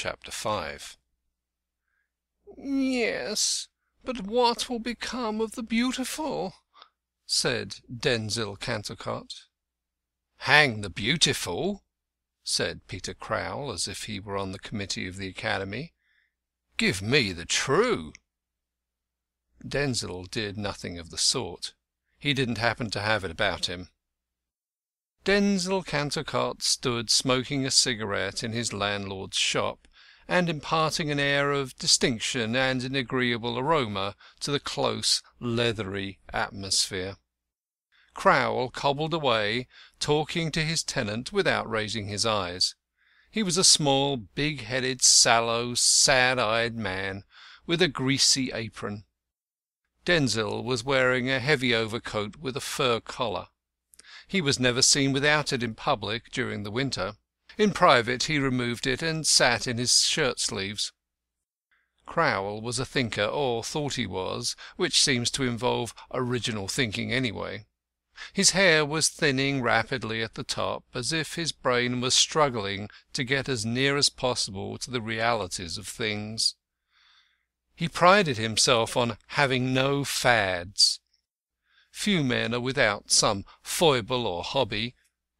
Chapter 5. "Yes, but what will become of the beautiful?" said Denzil Cantercot. "Hang the beautiful!" said Peter Crowl, as if he were on the committee of the Academy. "Give me the true." Denzil did nothing of the sort. He didn't happen to have it about him. Denzil Cantercot stood smoking a cigarette in his landlord's shop, and imparting an air of distinction and an agreeable aroma to the close, leathery atmosphere. Crowl cobbled away, talking to his tenant without raising his eyes. He was a small, big-headed, sallow, sad-eyed man, with a greasy apron. Denzil was wearing a heavy overcoat with a fur collar. He was never seen without it in public during the winter. In private he removed it and sat in his shirt-sleeves. Crowl was a thinker, or thought he was, which seems to involve original thinking anyway. His hair was thinning rapidly at the top, as if his brain was struggling to get as near as possible to the realities of things. He prided himself on having no fads. Few men are without some foible or hobby.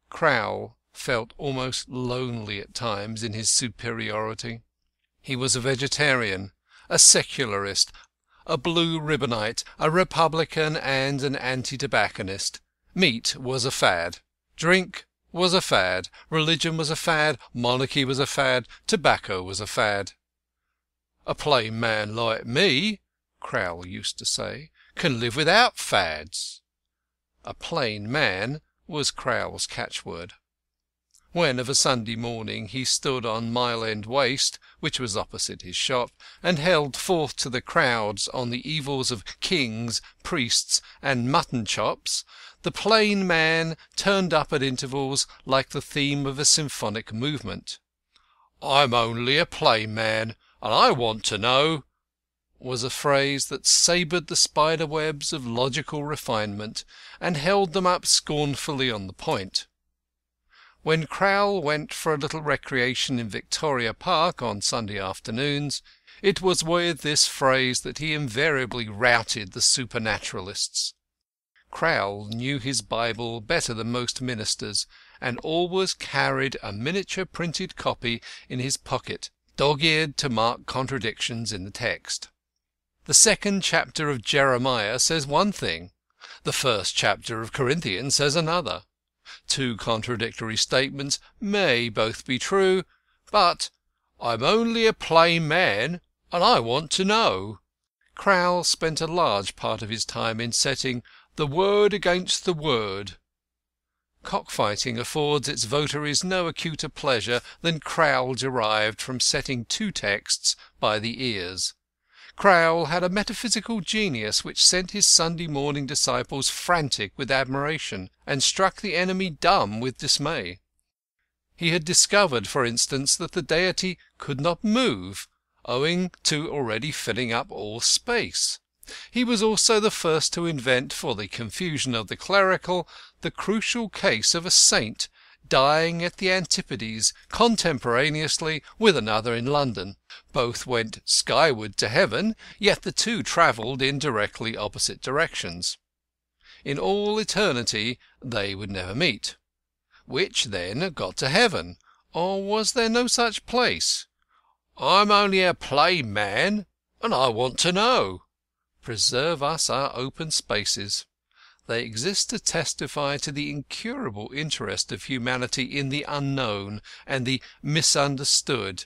Crowl felt almost lonely at times in his superiority. He was a vegetarian, a secularist, a blue ribbonite, a republican, and an anti-tobacconist. Meat was a fad. Drink was a fad. Religion was a fad. Monarchy was a fad. Tobacco was a fad. "A plain man like me," Crowl used to say, "can live without fads." "A plain man" was Crowl's catchword. When of a Sunday morning he stood on Mile End Waste, which was opposite his shop, and held forth to the crowds on the evils of kings, priests, and mutton chops, the plain man turned up at intervals like the theme of a symphonic movement. "I'm only a plain man, and I want to know," was a phrase that sabred the spider-webs of logical refinement, and held them up scornfully on the point. When Crowl went for a little recreation in Victoria Park on Sunday afternoons, it was with this phrase that he invariably routed the supernaturalists. Crowl knew his Bible better than most ministers, and always carried a miniature printed copy in his pocket, dog-eared to mark contradictions in the text. The 2nd chapter of Jeremiah says one thing, the 1st chapter of Corinthians says another. 2 contradictory statements may both be true, but "I'm only a plain man, and I want to know." Crowl spent a large part of his time in setting the word against the word. Cockfighting affords its votaries no acuter pleasure than Crowl derived from setting 2 texts by the ears. Crowl had a metaphysical genius which sent his Sunday morning disciples frantic with admiration, and struck the enemy dumb with dismay. He had discovered, for instance, that the Deity could not move, owing to already filling up all space. He was also the first to invent, for the confusion of the clerical, the crucial case of a saint dying at the Antipodes contemporaneously with another in London. Both went skyward to heaven, yet the 2 travelled in directly opposite directions. In all eternity they would never meet. Which, then, got to heaven? Or was there no such place? "I'm only a plain man, and I want to know." Preserve us our open spaces. They exist to testify to the incurable interest of humanity in the unknown and the misunderstood.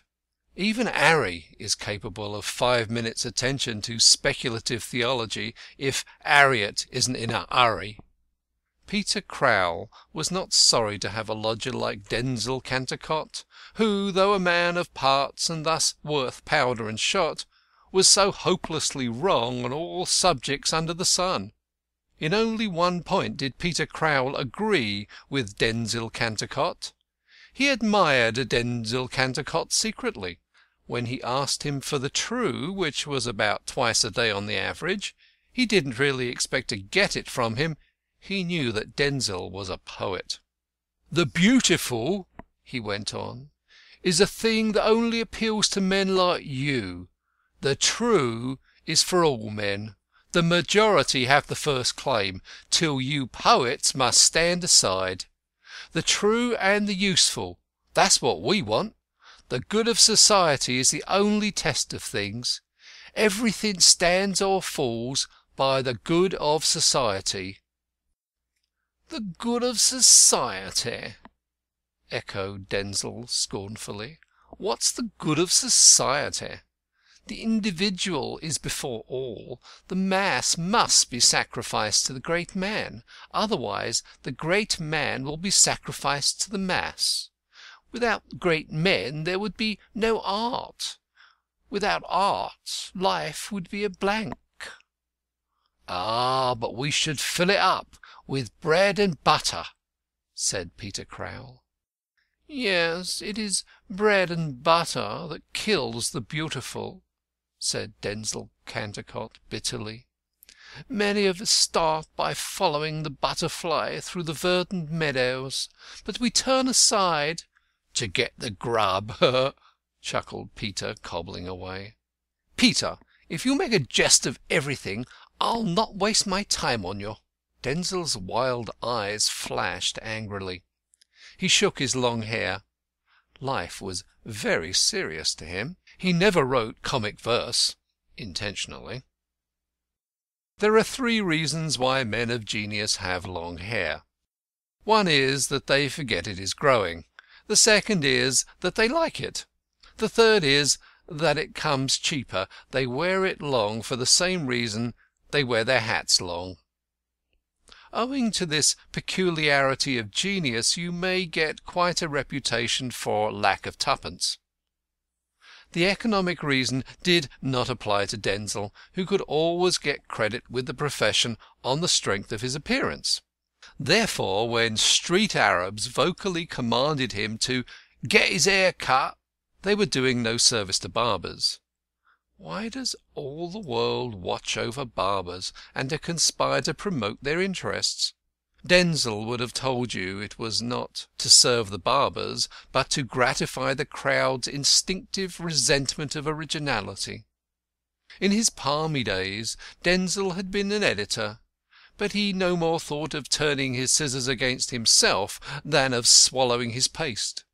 Even 'Arry is capable of 5 minutes' attention to speculative theology if 'Arriet isn't in a hurry. Peter Crowl was not sorry to have a lodger like Denzil Cantercot, who, though a man of parts and thus worth powder and shot, was so hopelessly wrong on all subjects under the sun. In only one point did Peter Crowl agree with Denzil Cantercot. He admired Denzil Cantercot secretly. When he asked him for the true, which was about twice a day on the average, he didn't really expect to get it from him. He knew that Denzil was a poet. "The beautiful," he went on, is a thing that only appeals to men like you. The true is for all men. The majority have the first claim, till you poets must stand aside. The true and the useful, that's what we want. The good of society is the only test of things. Everything stands or falls by the good of society." "The good of society?" echoed Denzil scornfully. "What's the good of society? The individual is before all. The mass must be sacrificed to the great man. Otherwise the great man will be sacrificed to the mass. Without great men there would be no art. Without art life would be a blank." "Ah, but we should fill it up with bread and butter," said Peter Crowl. "Yes, it is bread and butter that kills the beautiful," said Denzil Cantercot bitterly. "Many of us start by following the butterfly through the verdant meadows, but we turn aside—" "To get the grub," chuckled Peter, cobbling away. "Peter, if you make a jest of everything, I'll not waste my time on you." Denzil's wild eyes flashed angrily. He shook his long hair. Life was very serious to him. He never wrote comic verse intentionally. There are 3 reasons why men of genius have long hair. One is that they forget it is growing. The second is that they like it. The third is that it comes cheaper. They wear it long for the same reason they wear their hats long. Owing to this peculiarity of genius you may get quite a reputation for lack of twopence. The economic reason did not apply to Denzil, who could always get credit with the profession on the strength of his appearance. Therefore, when street Arabs vocally commanded him to "get his hair cut," they were doing no service to barbers. Why does all the world watch over barbers, and to conspire to promote their interests? Denzil would have told you it was not to serve the barbers, but to gratify the crowd's instinctive resentment of originality. In his palmy days Denzil had been an editor, but he no more thought of turning his scissors against himself than of swallowing his paste.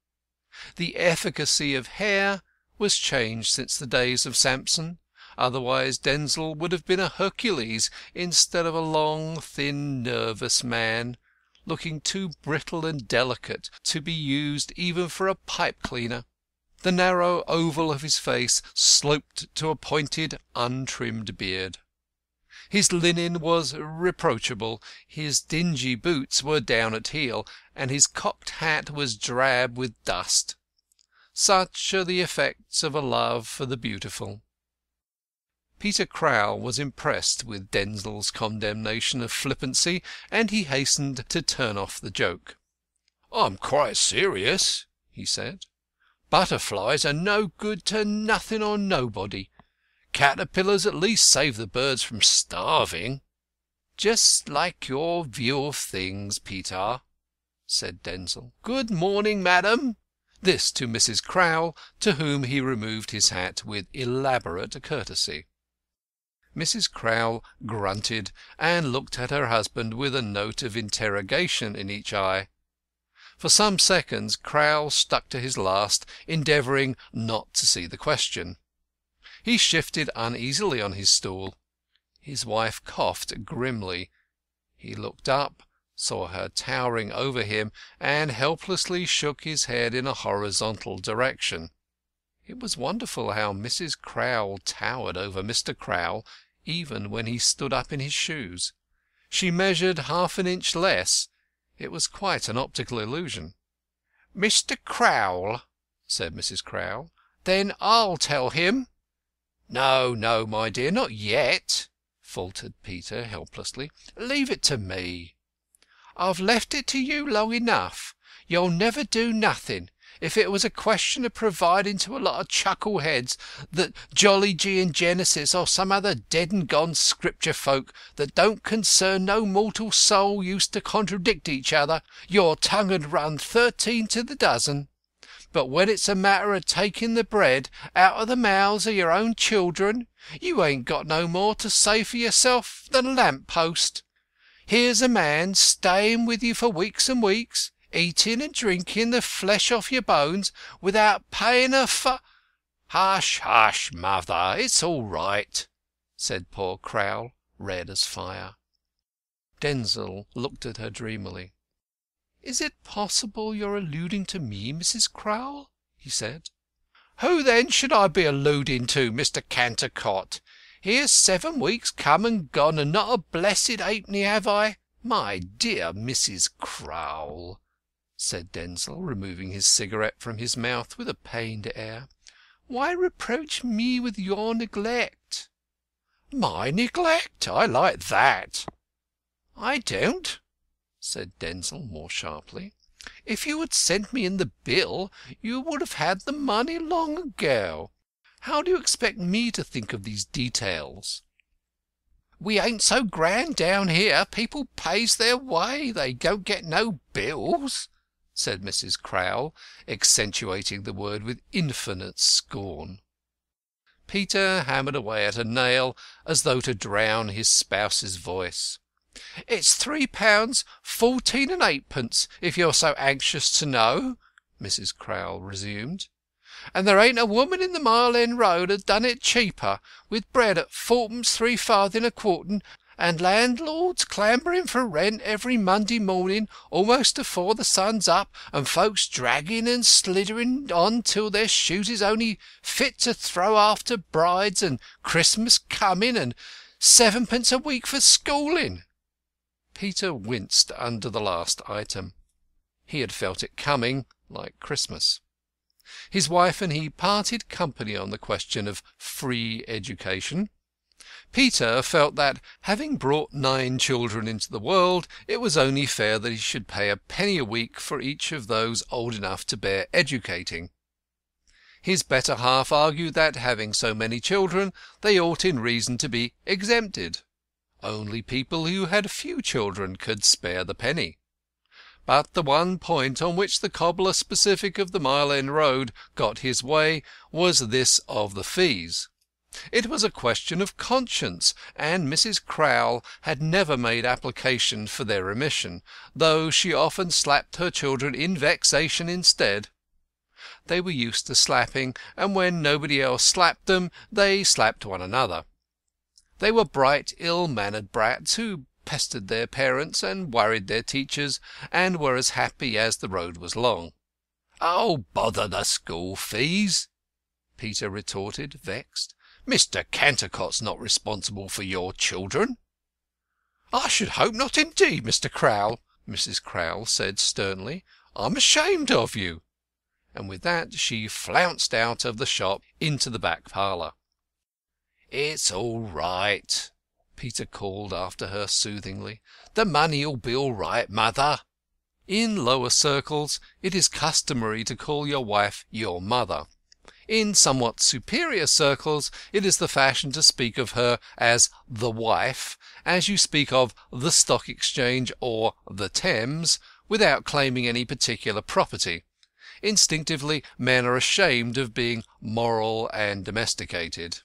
The efficacy of hair was changed since the days of Samson. Otherwise Denzil would have been a Hercules instead of a long, thin, nervous man, looking too brittle and delicate to be used even for a pipe cleaner. The narrow oval of his face sloped to a pointed, untrimmed beard. His linen was reproachable, his dingy boots were down at heel, and his cocked hat was drab with dust. Such are the effects of a love for the beautiful. Peter Crowl was impressed with Denzil's condemnation of flippancy, and he hastened to turn off the joke. "I'm quite serious," he said. "Butterflies are no good to nothing or nobody. Caterpillars at least save the birds from starving." "Just like your view of things, Peter," said Denzil. "Good morning, madam." This to Mrs. Crowl, to whom he removed his hat with elaborate courtesy. Mrs. Crowl grunted, and looked at her husband with a note of interrogation in each eye. For some seconds Crowl stuck to his last, endeavouring not to see the question. He shifted uneasily on his stool. His wife coughed grimly. He looked up, saw her towering over him, and helplessly shook his head in a horizontal direction. It was wonderful how Mrs. Crowl towered over Mr. Crowl even when he stood up in his shoes. She measured half an inch less. It was quite an optical illusion. "Mr. Crowl," said Mrs. Crowl. "Then I'll tell him." "No, no, my dear, not yet," faltered Peter helplessly. "Leave it to me." "I've left it to you long enough. You'll never do nothing. If it was a question of providing to a lot of chuckleheads that Jolly G and Genesis, or some other dead and gone scripture folk that don't concern no mortal soul, used to contradict each other, your tongue 'ud run 13 to the dozen. But when it's a matter of taking the bread out of the mouths of your own children, you ain't got no more to say for yourself than a lamp post. Here's a man staying with you for weeks and weeks, eating and drinking the flesh off your bones, without paying a Hush, hush, mother, it's all right, said poor Crowl, red as fire. Denzil looked at her dreamily. "Is it possible you're alluding to me, Mrs. Crowl?" he said. "Who then should I be alluding to, Mr. Cantercot? Here's 7 weeks come and gone, and not a blessed halfpenny have I." "My dear Mrs. Crowl," said Denzil, removing his cigarette from his mouth with a pained air, "why reproach me with your neglect?" "My neglect? I like that." "I don't," said Denzil more sharply. "If you had sent me in the bill, you would have had the money long ago. How do you expect me to think of these details?" "We ain't so grand down here. People pays their way. They don't get no bills," said Mrs. Crowl, accentuating the word with infinite scorn. Peter hammered away at a nail as though to drown his spouse's voice. "It's £3 14 and 8pence, if you're so anxious to know," Mrs. Crowl resumed. "And there ain't a woman in the Mile End Road has done it cheaper, with bread at 4pence 3 farthing a quartern, and landlords clambering for rent every Monday morning almost afore the sun's up, and folks dragging and slithering on till their shoes is only fit to throw after brides and Christmas coming, and 7pence a week for schooling." Peter winced under the last item. He had felt it coming, like Christmas. His wife and he parted company on the question of free education. Peter felt that, having brought 9 children into the world, it was only fair that he should pay a penny a week for each of those old enough to bear educating. His better half argued that, having so many children, they ought in reason to be exempted. Only people who had few children could spare the penny. But the one point on which the cobbler specific of the Mile End Road got his way was this of the fees. It was a question of conscience, and Mrs. Crowl had never made application for their remission, though she often slapped her children in vexation instead. They were used to slapping, and when nobody else slapped them, they slapped one another. They were bright, ill-mannered brats who pestered their parents and worried their teachers, and were as happy as the road was long. "Oh, bother the school fees!" Peter retorted, vexed. "Mr. Cantercot's not responsible for your children." "I should hope not indeed, Mr. Crowl," Mrs. Crowl said sternly. "I'm ashamed of you." And with that she flounced out of the shop into the back parlour. "It's all right," Peter called after her soothingly. "The money'll be all right, mother." In lower circles it is customary to call your wife your mother. In somewhat superior circles it is the fashion to speak of her as the wife, as you speak of the Stock Exchange or the Thames, without claiming any particular property. Instinctively men are ashamed of being moral and domesticated.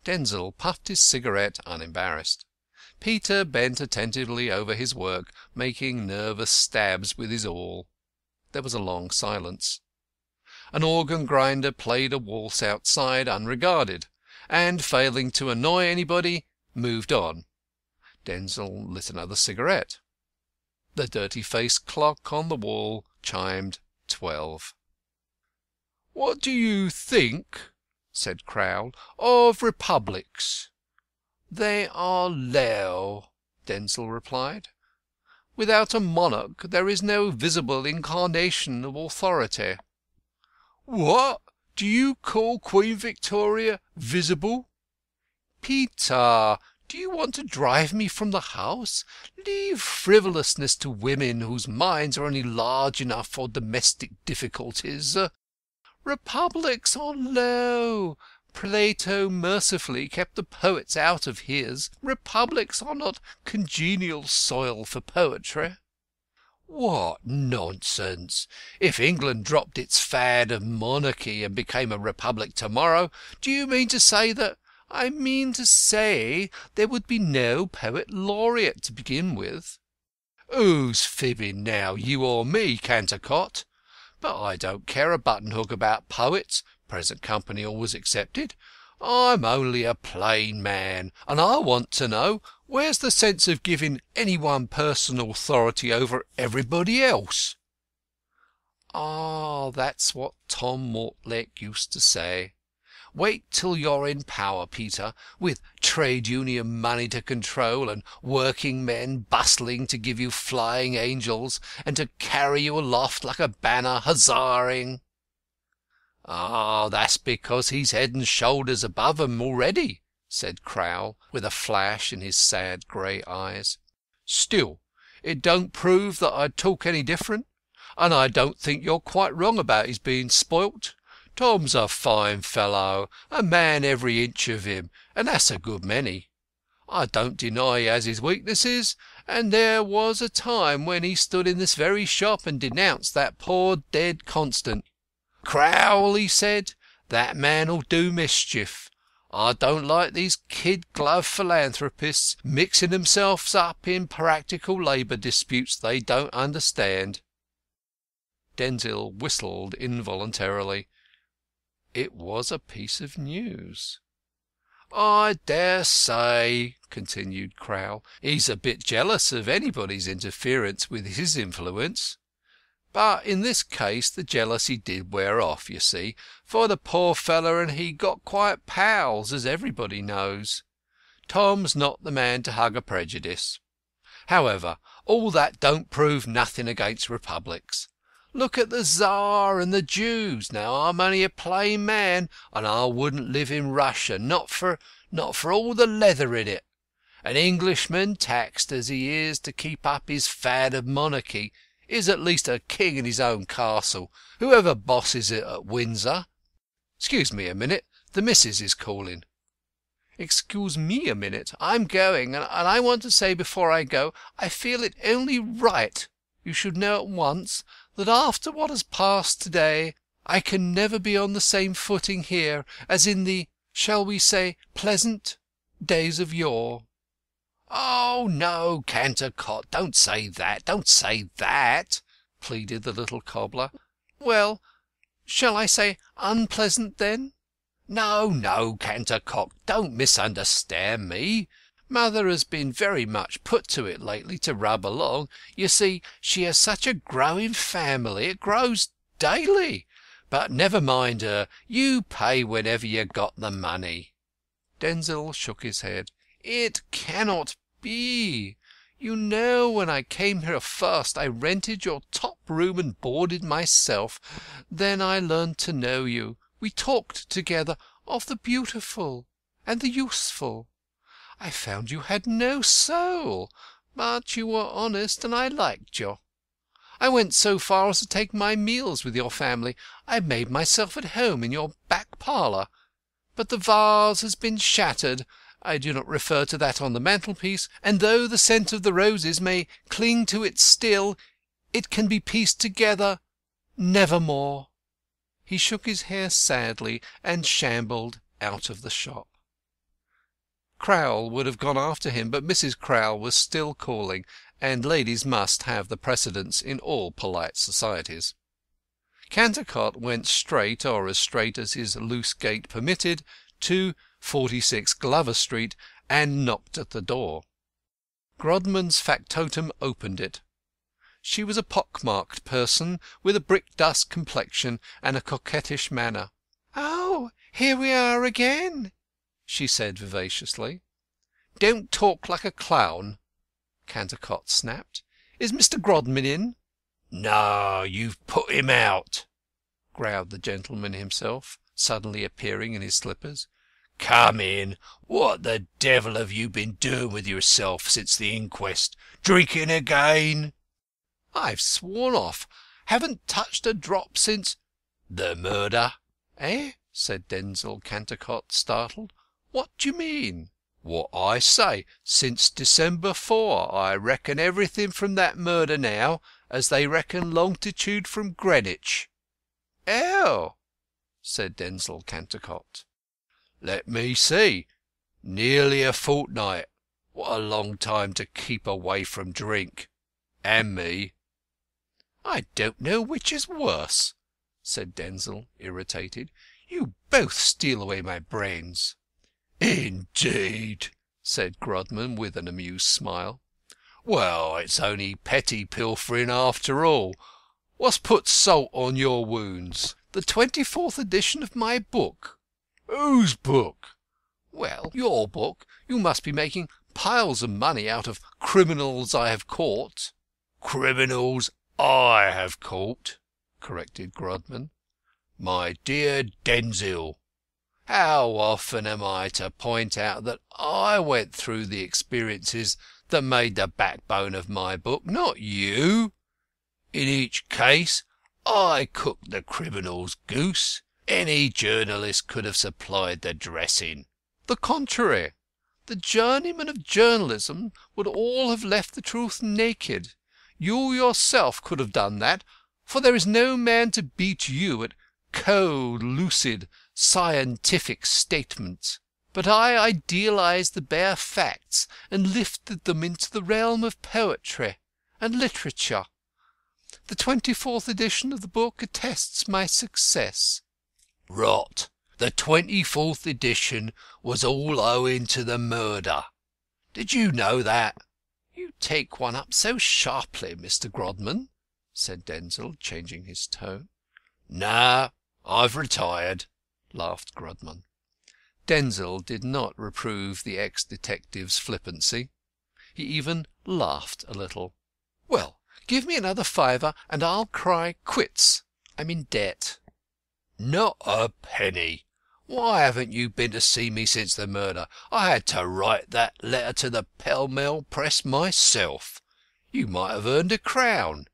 Denzil puffed his cigarette unembarrassed. Peter bent attentively over his work, making nervous stabs with his awl. There was a long silence. An organ grinder played a waltz outside unregarded, and, failing to annoy anybody, moved on. Denzil lit another cigarette. The dirty-faced clock on the wall chimed 12. "What do you think," said Crowl, "of republics?" "They are low," Denzil replied. "Without a monarch there is no visible incarnation of authority." "What? Do you call Queen Victoria visible?" "Peter, do you want to drive me from the house? Leave frivolousness to women whose minds are only large enough for domestic difficulties. Republics are low. Plato mercifully kept the poets out of his. Republics are not congenial soil for poetry." What nonsense! If England dropped its fad of monarchy and became a republic to-morrow, do you mean to say that—" "I mean to say there would be no poet laureate to begin with." "Who's fibbing now, you or me, Cantercot? But I don't care a button-hook about poets, present company always excepted. I'm only a plain man, and I want to know where's the sense of giving any one person authority over everybody else?" "Ah, that's what Tom Mortlake used to say. Wait till you're in power, Peter, with trade union money to control, and working men bustling to give you flying angels, and to carry you aloft like a banner, huzzaing." "Ah, that's because he's head and shoulders above 'em already," said Crowl, with a flash in his sad grey eyes. "Still, it don't prove that I'd talk any different, and I don't think you're quite wrong about his being spoilt. Tom's a fine fellow, a man every inch of him, and that's a good many. I don't deny he has his weaknesses, and there was a time when he stood in this very shop and denounced that poor dead Constant. 'Crowl,' he said, 'that man'll do mischief. I don't like these kid-glove philanthropists mixing themselves up in practical labour disputes they don't understand.'" Denzil whistled involuntarily. It was a piece of news. "I dare say," continued Crowl, "he's a bit jealous of anybody's interference with his influence. But in this case the jealousy did wear off, you see, for the poor feller and he got quite pals, as everybody knows. Tom's not the man to hug a prejudice. However, all that don't prove nothing against republics. Look at the Tsar and the Jews. Now, I'm only a plain man, and I wouldn't live in Russia, not for all the leather in it. An Englishman, taxed as he is to keep up his fad of monarchy, is at least a king in his own castle, whoever bosses it at Windsor. Excuse me a minute, the missus is calling." "Excuse me a minute. I'm going, and I want to say before I go, I feel it only right you should know at once that after what has passed to-day I can never be on the same footing here as in the, shall we say, pleasant days of yore." "Oh, no, Cantercot, don't say that," pleaded the little cobbler. "Well, shall I say unpleasant, then?" No, Cantercot, don't misunderstand me. Mother has been very much put to it lately to rub along. You see, she has such a growing family. It grows daily. But never mind her. You pay whenever you got the money." Denzil shook his head. "It cannot be. You know, when I came here first I rented your top room and boarded myself. Then I learned to know you. We talked together of the beautiful and the useful. I found you had no soul, but you were honest, and I liked you. I went so far as to take my meals with your family. I made myself at home in your back parlour. But the vase has been shattered. I do not refer to that on the mantelpiece, and though the scent of the roses may cling to it still, it can be pieced together nevermore." He shook his hair sadly and shambled out of the shop. Crowl would have gone after him, but Mrs. Crowl was still calling, and ladies must have the precedence in all polite societies. Cantercot went straight, or as straight as his loose gait permitted, to 46 Glover Street, and knocked at the door. Grodman's factotum opened it. She was a pock-marked person, with a brick-dust complexion and a coquettish manner. "Oh, here we are again," she said vivaciously. "Don't talk like a clown," Cantercot snapped. "Is Mr. Grodman in?" "No, you've put him out," growled the gentleman himself, suddenly appearing in his slippers. "Come in. What the devil have you been doing with yourself since the inquest? Drinking again?" "I've sworn off. Haven't touched a drop since—" "The murder?" "Eh?" said Denzil Cantercot, startled. "What do you mean?" "What I say. Since December 4. I reckon everything from that murder now, as they reckon longitude from Greenwich." "How?" said Denzil Cantercot. "Let me see. Nearly a fortnight. What a long time to keep away from drink. And me." "I don't know which is worse," said Denzil, irritated. "You both steal away my brains." "Indeed," said Grodman, with an amused smile. "Well, it's only petty pilfering after all. What's put salt on your wounds?" "The 24th edition of my book." "Whose book?" "Well, your book. You must be making piles of money out of criminals I have caught." "Criminals I have caught," corrected Grodman. "My dear Denzil, how often am I to point out that I went through the experiences that made the backbone of my book, not you? In each case I cooked the criminal's goose. Any journalist could have supplied the dressing." "The contrary. The journeymen of journalism would all have left the truth naked. You yourself could have done that, for there is no man to beat you at cold, lucid, scientific statement. But I idealised the bare facts and lifted them into the realm of poetry and literature. The 24th edition of the book attests my success." "Rot. The 24th edition was all owing to the murder. Did you know that?" "You take one up so sharply, Mr. Grodman," said Denzil, changing his tone. "No, I've retired," laughed Grodman. Denzil did not reprove the ex-detective's flippancy. He even laughed a little. "Well, give me another fiver and I'll cry quits. I'm in debt." "Not a penny. Why haven't you been to see me since the murder? I had to write that letter to the Pell Mell Press myself. You might have earned £1.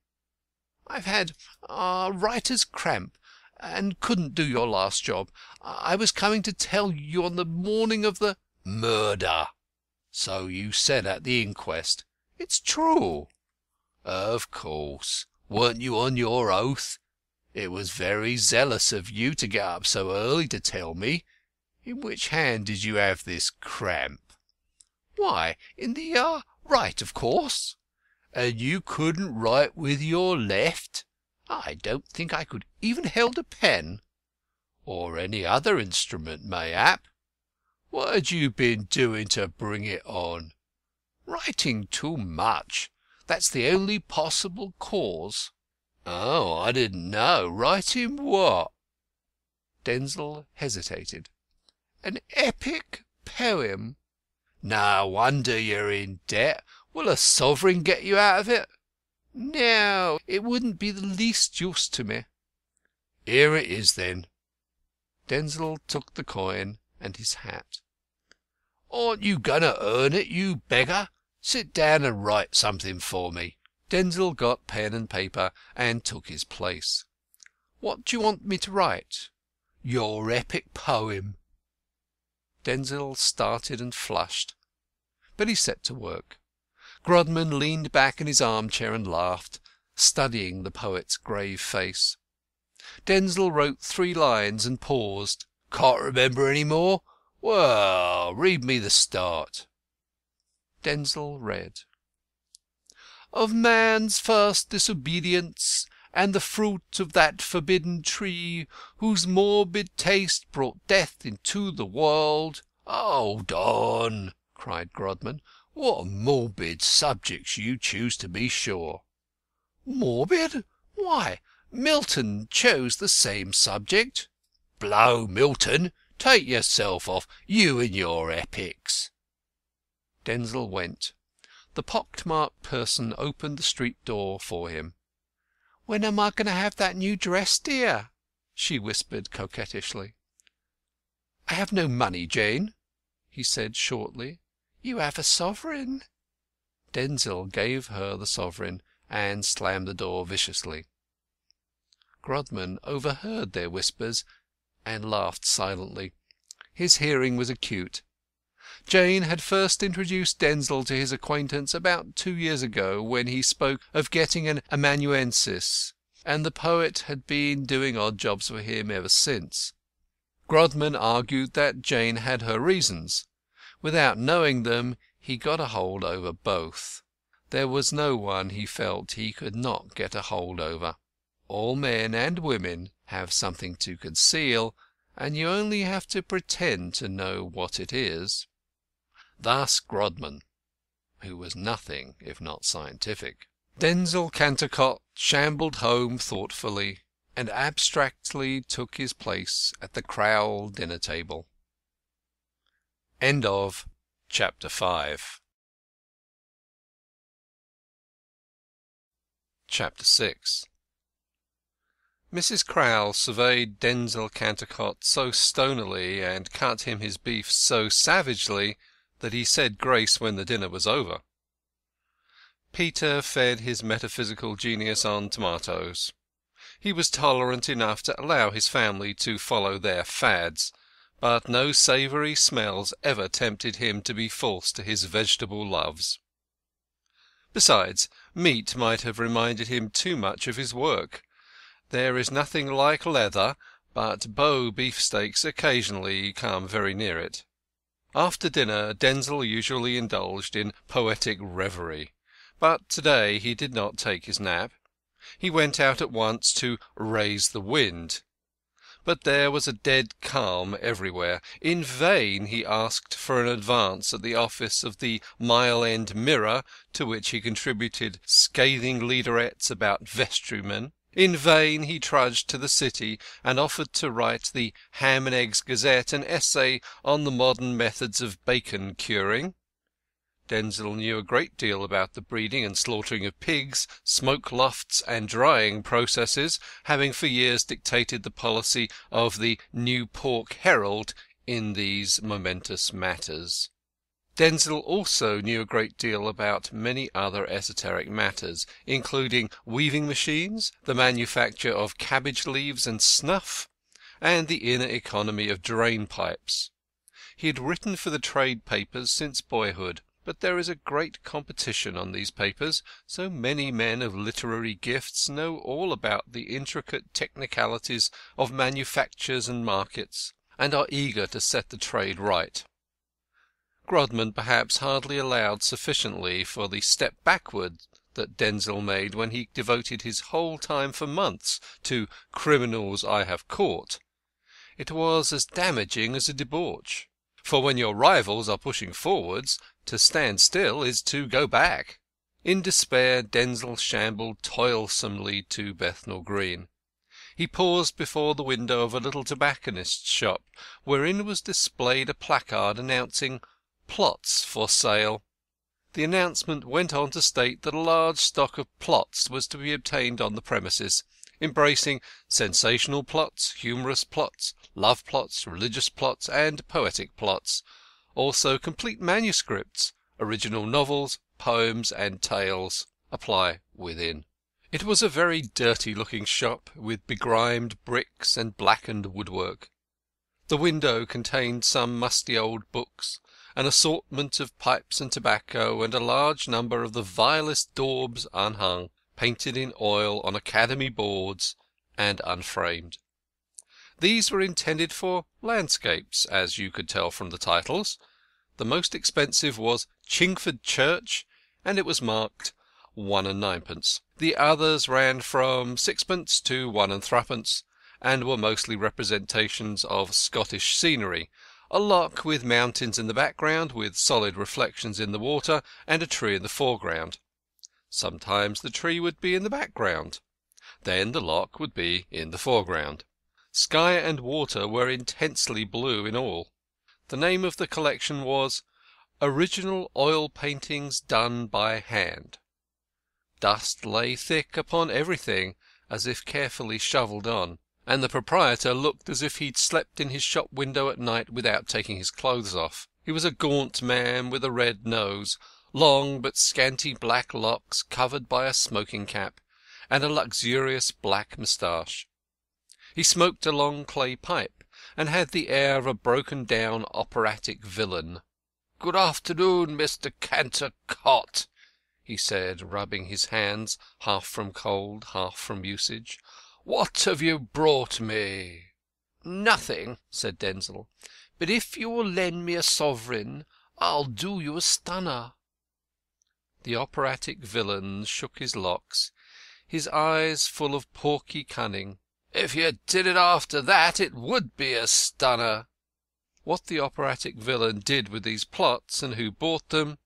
"I've had writer's cramp, and couldn't do your last job. I was coming to tell you on the morning of the—" "Murder. So you said at the inquest." "It's true." "Of course. Weren't you on your oath? It was very zealous of you to get up so early to tell me. In which hand did you have this cramp?" "Why, in the right, of course." "And you couldn't write with your left?" "I don't think I could even held a pen." "Or any other instrument, mayhap? What had you been doing to bring it on?" "Writing too much. That's the only possible cause." "Oh, I didn't know. Writing what?" Denzil hesitated. "An epic poem." "No wonder you're in debt. Will a sovereign get you out of it?" "No, it wouldn't be the least use to me." "Here it is, then." Denzil took the coin and his hat. "Aren't you going to earn it, you beggar? Sit down and write something for me." Denzil got pen and paper and took his place. "What do you want me to write?" "Your epic poem." Denzil started and flushed, but he set to work. Grodman leaned back in his armchair and laughed, studying the poet's grave face. Denzil wrote 3 lines and paused. "Can't remember any more? Well, read me the start." Denzil read: "Of man's first disobedience, and the fruit of that forbidden tree, whose morbid taste brought death into the world—" "Hold on," cried Grodman. "What morbid subjects you choose, to be sure." "Morbid? Why, Milton chose the same subject." "Blow Milton! Take yourself off, you and your epics." Denzil went. The pock-marked person opened the street door for him. "When am I going to have that new dress, dear?" she whispered coquettishly. "I have no money, Jane," he said shortly. "You have a sovereign." Denzil gave her the sovereign and slammed the door viciously. Grodman overheard their whispers and laughed silently. His hearing was acute. Jane had first introduced Denzil to his acquaintance about 2 years ago, when he spoke of getting an amanuensis, and the poet had been doing odd jobs for him ever since. Grodman argued that Jane had her reasons. Without knowing them, he got a hold over both. There was no one, he felt, he could not get a hold over. All men and women have something to conceal, and you only have to pretend to know what it is. Thus Grodman, who was nothing if not scientific. Denzil Cantercot shambled home thoughtfully, and abstractly took his place at the Crowl dinner-table. End of Chapter 5. Chapter 6. Mrs. Crowl surveyed Denzil Cantercot so stonily, and cut him his beef so savagely, that he said grace when the dinner was over. Peter fed his metaphysical genius on tomatoes. He was tolerant enough to allow his family to follow their fads, but no savoury smells ever tempted him to be false to his vegetable loves. Besides, meat might have reminded him too much of his work. There is nothing like leather, but Bow beefsteaks occasionally come very near it. After dinner Denzil usually indulged in poetic reverie, but to-day he did not take his nap. He went out at once to raise the wind. But there was a dead calm everywhere. In vain he asked for an advance at the office of the Mile End Mirror, to which he contributed scathing leaderettes about vestrymen. In vain he trudged to the City and offered to write the Ham and Eggs Gazette an essay on the modern methods of bacon curing. Denzil knew a great deal about the breeding and slaughtering of pigs, smoke lofts and drying processes, having for years dictated the policy of the New Pork Herald in these momentous matters. Denzil also knew a great deal about many other esoteric matters, including weaving machines, the manufacture of cabbage leaves and snuff, and the inner economy of drain pipes. He had written for the trade papers since boyhood, but there is a great competition on these papers. So many men of literary gifts know all about the intricate technicalities of manufactures and markets, and are eager to set the trade right. Grodman perhaps hardly allowed sufficiently for the step backward that Denzil made when he devoted his whole time for months to Criminals I Have Caught. It was as damaging as a debauch, for when your rivals are pushing forwards, to stand still is to go back. In despair Denzil shambled toilsomely to Bethnal Green. He paused before the window of a little tobacconist's shop, wherein was displayed a placard announcing plots for sale. The announcement went on to state that a large stock of plots was to be obtained on the premises, embracing sensational plots, humorous plots, love plots, religious plots, and poetic plots, also complete manuscripts, original novels, poems, and tales. Apply within. It was a very dirty-looking shop, with begrimed bricks and blackened woodwork. The window contained some musty old books, an assortment of pipes and tobacco, and a large number of the vilest daubs unhung, painted in oil on academy boards, and unframed. These were intended for landscapes, as you could tell from the titles. The most expensive was Chingford Church, and it was marked 1 and 9pence. The others ran from 6pence to 1 and 3pence, and were mostly representations of Scottish scenery, a loch with mountains in the background, with solid reflections in the water, and a tree in the foreground. Sometimes the tree would be in the background. Then the loch would be in the foreground. Sky and water were intensely blue in all. The name of the collection was Original Oil Paintings Done by Hand. Dust lay thick upon everything, as if carefully shovelled on, and the proprietor looked as if he'd slept in his shop window at night without taking his clothes off. He was a gaunt man with a red nose, long but scanty black locks covered by a smoking cap, and a luxurious black moustache. He smoked a long clay pipe, and had the air of a broken-down operatic villain. Good afternoon, Mr. Cantercot, he said, rubbing his hands, half from cold, half from usage. What have you brought me? Nothing, said Denzil, but if you will lend me a sovereign, I'll do you a stunner. The operatic villain shook his locks, his eyes full of porky cunning. If you did it after that, it would be a stunner. What the operatic villain did with these plots, and who bought them,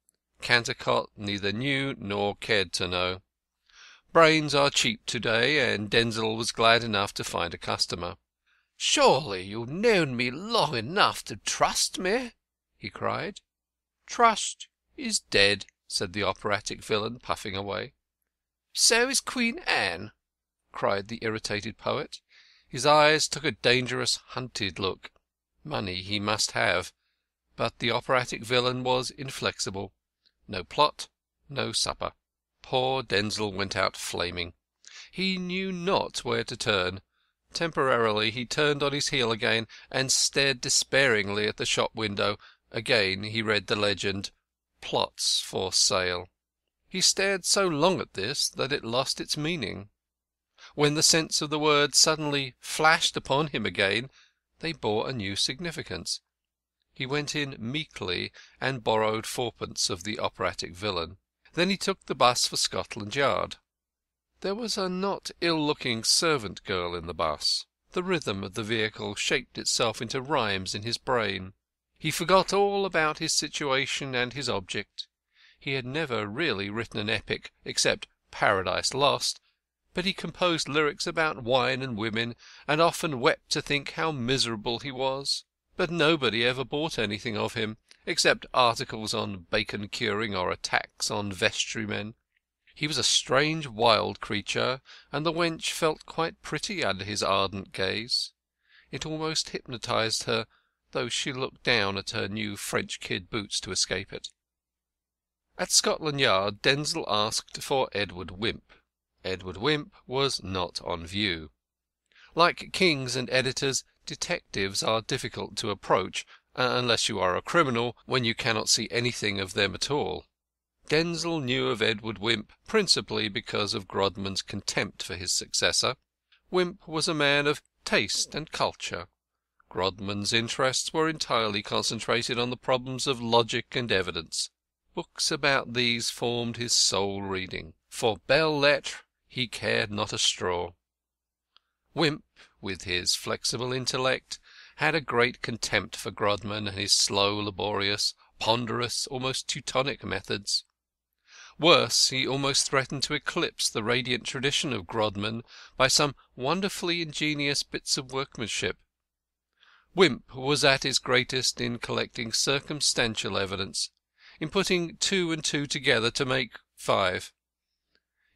Cantercot neither knew nor cared to know. Brains are cheap to-day, and Denzil was glad enough to find a customer. "Surely you've known me long enough to trust me?" he cried. "Trust is dead," said the operatic villain, puffing away. "So is Queen Anne," cried the irritated poet. His eyes took a dangerous, hunted look. Money he must have, but the operatic villain was inflexible. No plot, no supper. Poor Denzil went out flaming. He knew not where to turn. Temporarily he turned on his heel again and stared despairingly at the shop window. Again he read the legend, "Plots for sale." He stared so long at this that it lost its meaning. When the sense of the words suddenly flashed upon him again, they bore a new significance. He went in meekly and borrowed fourpence of the operatic villain. Then he took the bus for Scotland Yard. There was a not ill-looking servant girl in the bus. The rhythm of the vehicle shaped itself into rhymes in his brain. He forgot all about his situation and his object. He had never really written an epic except Paradise Lost, but he composed lyrics about wine and women, and often wept to think how miserable he was. But nobody ever bought anything of him, except articles on bacon curing or attacks on vestrymen. He was a strange wild creature, and the wench felt quite pretty under his ardent gaze. It almost hypnotized her, though she looked down at her new French kid boots to escape it. At Scotland Yard Denzil asked for Edward Wimp. Edward Wimp was not on view. Like kings and editors, detectives are difficult to approach, unless you are a criminal, when you cannot see anything of them at all. Denzil knew of Edward Wimp principally because of Grodman's contempt for his successor. Wimp was a man of taste and culture. Grodman's interests were entirely concentrated on the problems of logic and evidence. Books about these formed his sole reading. For belles-lettres he cared not a straw. Wimp, with his flexible intellect, had a great contempt for Grodman and his slow, laborious, ponderous, almost Teutonic methods. Worse, he almost threatened to eclipse the radiant tradition of Grodman by some wonderfully ingenious bits of workmanship. Wimp was at his greatest in collecting circumstantial evidence, in putting 2 and 2 together to make 5.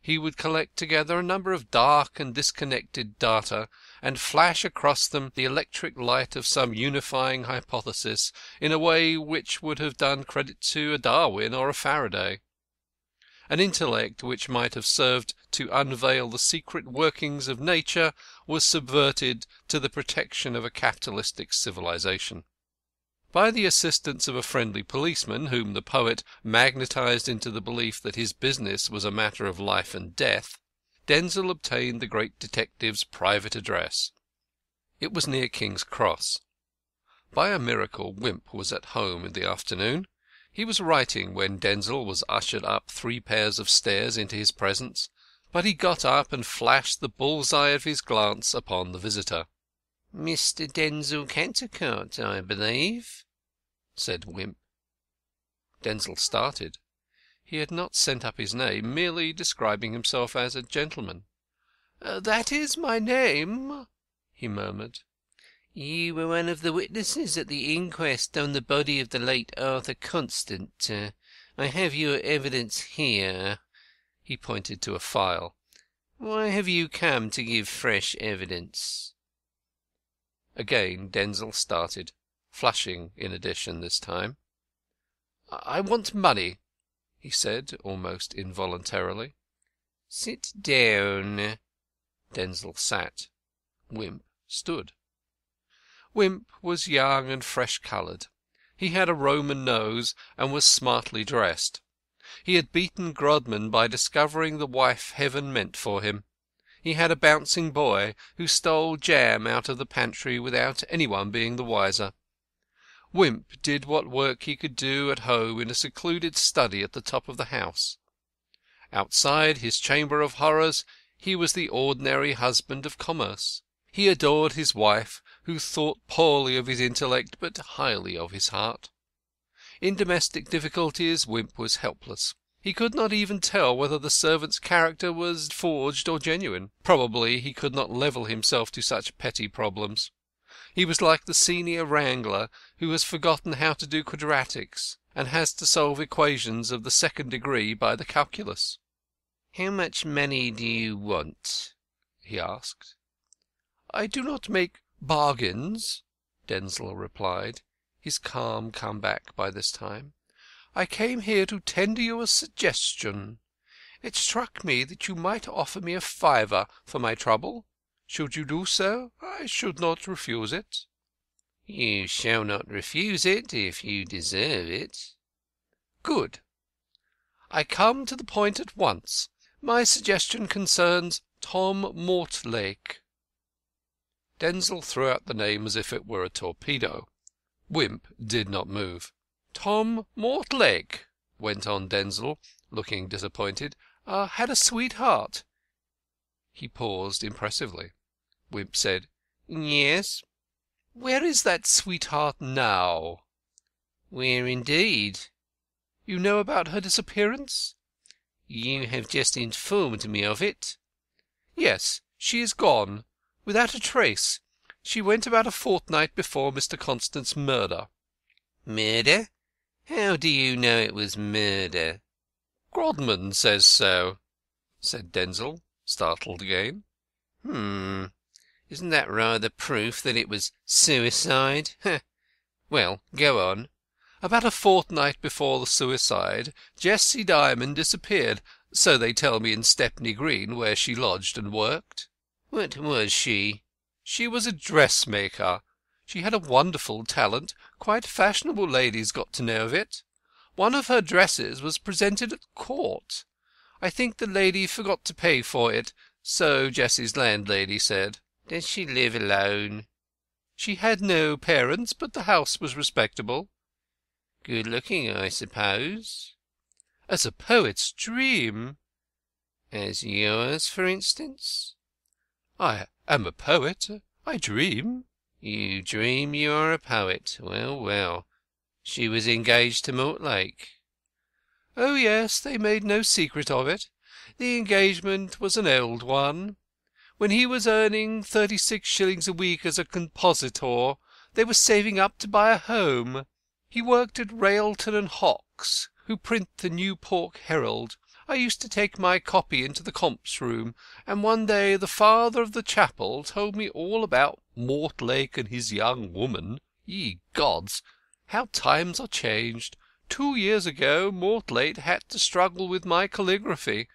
He would collect together a number of dark and disconnected data, and flash across them the electric light of some unifying hypothesis in a way which would have done credit to a Darwin or a Faraday. An intellect which might have served to unveil the secret workings of nature was subverted to the protection of a capitalistic civilization. By the assistance of a friendly policeman, whom the poet magnetized into the belief that his business was a matter of life and death, Denzil obtained the great detective's private address. It was near King's Cross. By a miracle Wimp was at home in the afternoon. He was writing when Denzil was ushered up 3 pairs of stairs into his presence, but he got up and flashed the bull's-eye of his glance upon the visitor. "Mr. Denzil Cantercot, I believe," said Wimp. Denzil started. He had not sent up his name, merely describing himself as a gentleman. "That is my name," he murmured. "You were one of the witnesses at the inquest on the body of the late Arthur Constant. I have your evidence here." He pointed to a file. "Why have you come to give fresh evidence?" Again Denzil started, flushing in addition this time. "I want money," he said, almost involuntarily. "Sit down." Denzil sat. Wimp stood. Wimp was young and fresh-coloured. He had a Roman nose and was smartly dressed. He had beaten Grodman by discovering the wife Heaven meant for him. He had a bouncing boy who stole jam out of the pantry without anyone being the wiser. Wimp did what work he could do at home in a secluded study at the top of the house. Outside his chamber of horrors he was the ordinary husband of commerce. He adored his wife, who thought poorly of his intellect but highly of his heart. In domestic difficulties Wimp was helpless. He could not even tell whether the servant's character was forged or genuine. Probably he could not level himself to such petty problems. He was like the senior wrangler who has forgotten how to do quadratics, and has to solve equations of the second degree by the calculus. "How much money do you want?" he asked. "I do not make bargains," Denzil replied, his calm come back by this time. "I came here to tender you a suggestion. It struck me that you might offer me a fiver for my trouble. Should you do so, I should not refuse it." "You shall not refuse it if you deserve it." "Good. I come to the point at once. My suggestion concerns Tom Mortlake." Denzil threw out the name as if it were a torpedo. Wimp did not move. "Tom Mortlake," went on Denzil, looking disappointed, "had a sweetheart." He paused impressively. Wimp said, "Yes." "Where is that sweetheart now?" "Where indeed?" "You know about her disappearance?" "You have just informed me of it." "Yes, she is gone, without a trace. She went about a fortnight before Mr. Constant's murder." "Murder? How do you know it was murder?" "Grodman says so," said Denzil, startled again. Isn't that rather proof that it was suicide? Well, go on." "About a fortnight before the suicide, Jessie Dymond disappeared, so they tell me in Stepney Green, where she lodged and worked." "What was she?" "She was a dressmaker. She had a wonderful talent. Quite fashionable ladies got to know of it. One of her dresses was presented at court. I think the lady forgot to pay for it, so Jessie's landlady said." "Does she live alone?" "She had no parents, but the house was respectable." "Good looking, I suppose?" "As a poet's dream." "As yours, for instance?" "I am a poet. I dream." "You dream you are a poet. Well, well. She was engaged to Mortlake?" "Oh, yes, they made no secret of it. The engagement was an old one. When he was earning 36 shillings a week as a compositor, they were saving up to buy a home. He worked at Railton and Hawkes, who print the New Pork Herald. I used to take my copy into the comp's room, and one day the father of the chapel told me all about Mortlake and his young woman. Ye gods, how times are changed! 2 years ago Mortlake had to struggle with my calligraphy.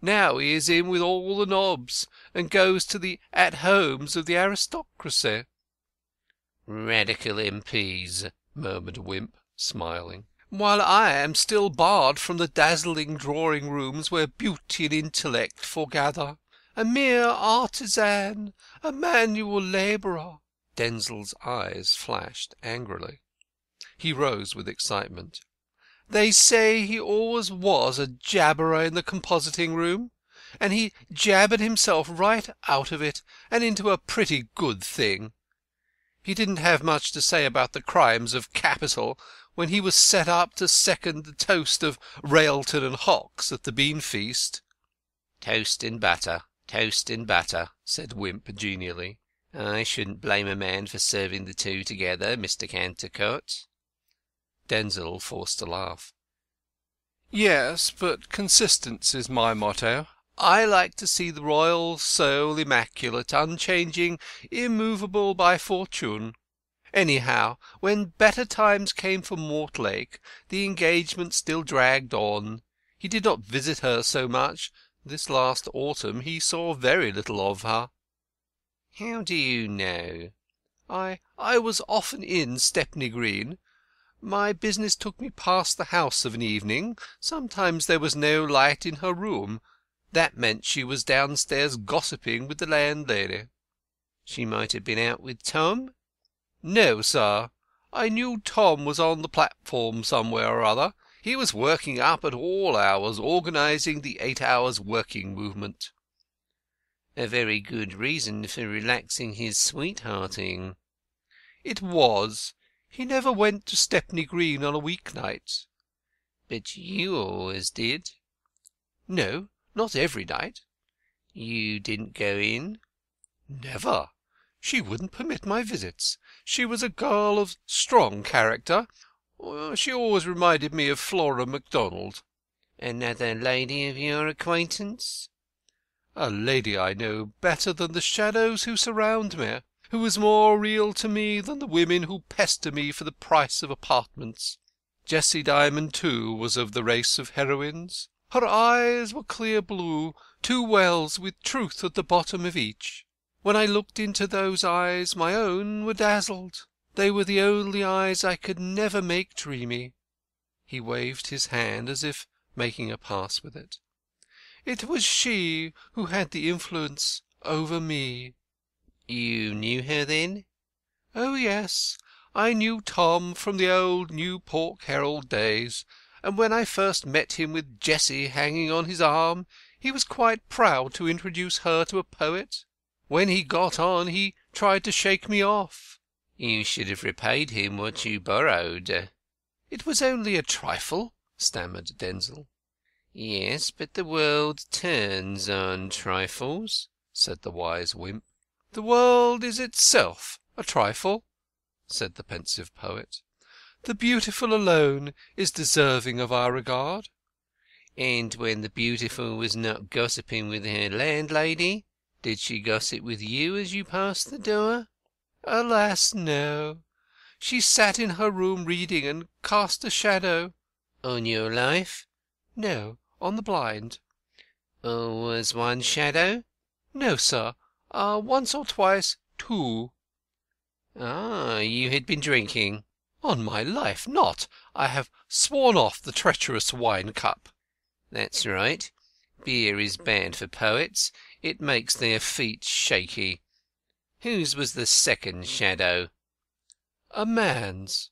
Now he is in with all the nobs, and goes to the at-homes of the aristocracy." "Radical MPs," murmured Wimp, smiling. "While I am still barred from the dazzling drawing-rooms where beauty and intellect foregather. A mere artisan, a manual labourer." Denzil's eyes flashed angrily. He rose with excitement. "They say he always was a jabberer in the compositing room, and he jabbered himself right out of it, and into a pretty good thing. He didn't have much to say about the crimes of capital when he was set up to second the toast of Railton and Hawkes at the bean feast." Toast and butter, said Wimp genially. "I shouldn't blame a man for serving the two together, Mr. Cantercot." Denzil forced a laugh. "Yes, but consistency's my motto. I like to see the royal soul immaculate, unchanging, immovable by fortune. Anyhow, when better times came for Mortlake, the engagement still dragged on. He did not visit her so much. This last autumn he saw very little of her." "How do you know?" I was often in Stepney Green. My business took me past the house of an evening. Sometimes there was no light in her room. That meant she was downstairs gossiping with the landlady." "She might have been out with Tom?" "No, sir. I knew Tom was on the platform somewhere or other. He was working up at all hours, organising the 8 hours working movement." "A very good reason for relaxing his sweethearting." "It was. He never went to Stepney Green on a week-night." "But you always did." "No, not every night." "You didn't go in?" "Never. She wouldn't permit my visits. She was a girl of strong character. She always reminded me of Flora MacDonald." "Another lady of your acquaintance?" "A lady I know better than the shadows who surround me, who is more real to me than the women who pester me for the price of apartments. Jessie Dymond, too, was of the race of heroines. Her eyes were clear blue, 2 wells with truth at the bottom of each. When I looked into those eyes my own were dazzled. They were the only eyes I could never make dreamy." He waved his hand as if making a pass with it. "It was she who had the influence over me." "You knew her then?" "Oh, yes. I knew Tom from the old New Pork Herald days, and when I first met him with Jessie hanging on his arm, he was quite proud to introduce her to a poet. When he got on he tried to shake me off." "You should have repaid him what you borrowed." "It was only a trifle," stammered Denzil. "Yes, but the world turns on trifles," said the wise wimp. "The world is itself a trifle," said the pensive poet. "The beautiful alone is deserving of our regard." "And when the beautiful was not gossiping with her landlady, did she gossip with you as you passed the door?" "Alas, no. She sat in her room reading, and cast a shadow." "On your life?" "No, on the blind." "Always one shadow?" "No, sir. Once or twice 2." "Ah, you had been drinking?" "On my life, not. I have sworn off the treacherous wine cup." "That's right. Beer is bad for poets. It makes their feet shaky. Whose was the second shadow?" "A man's."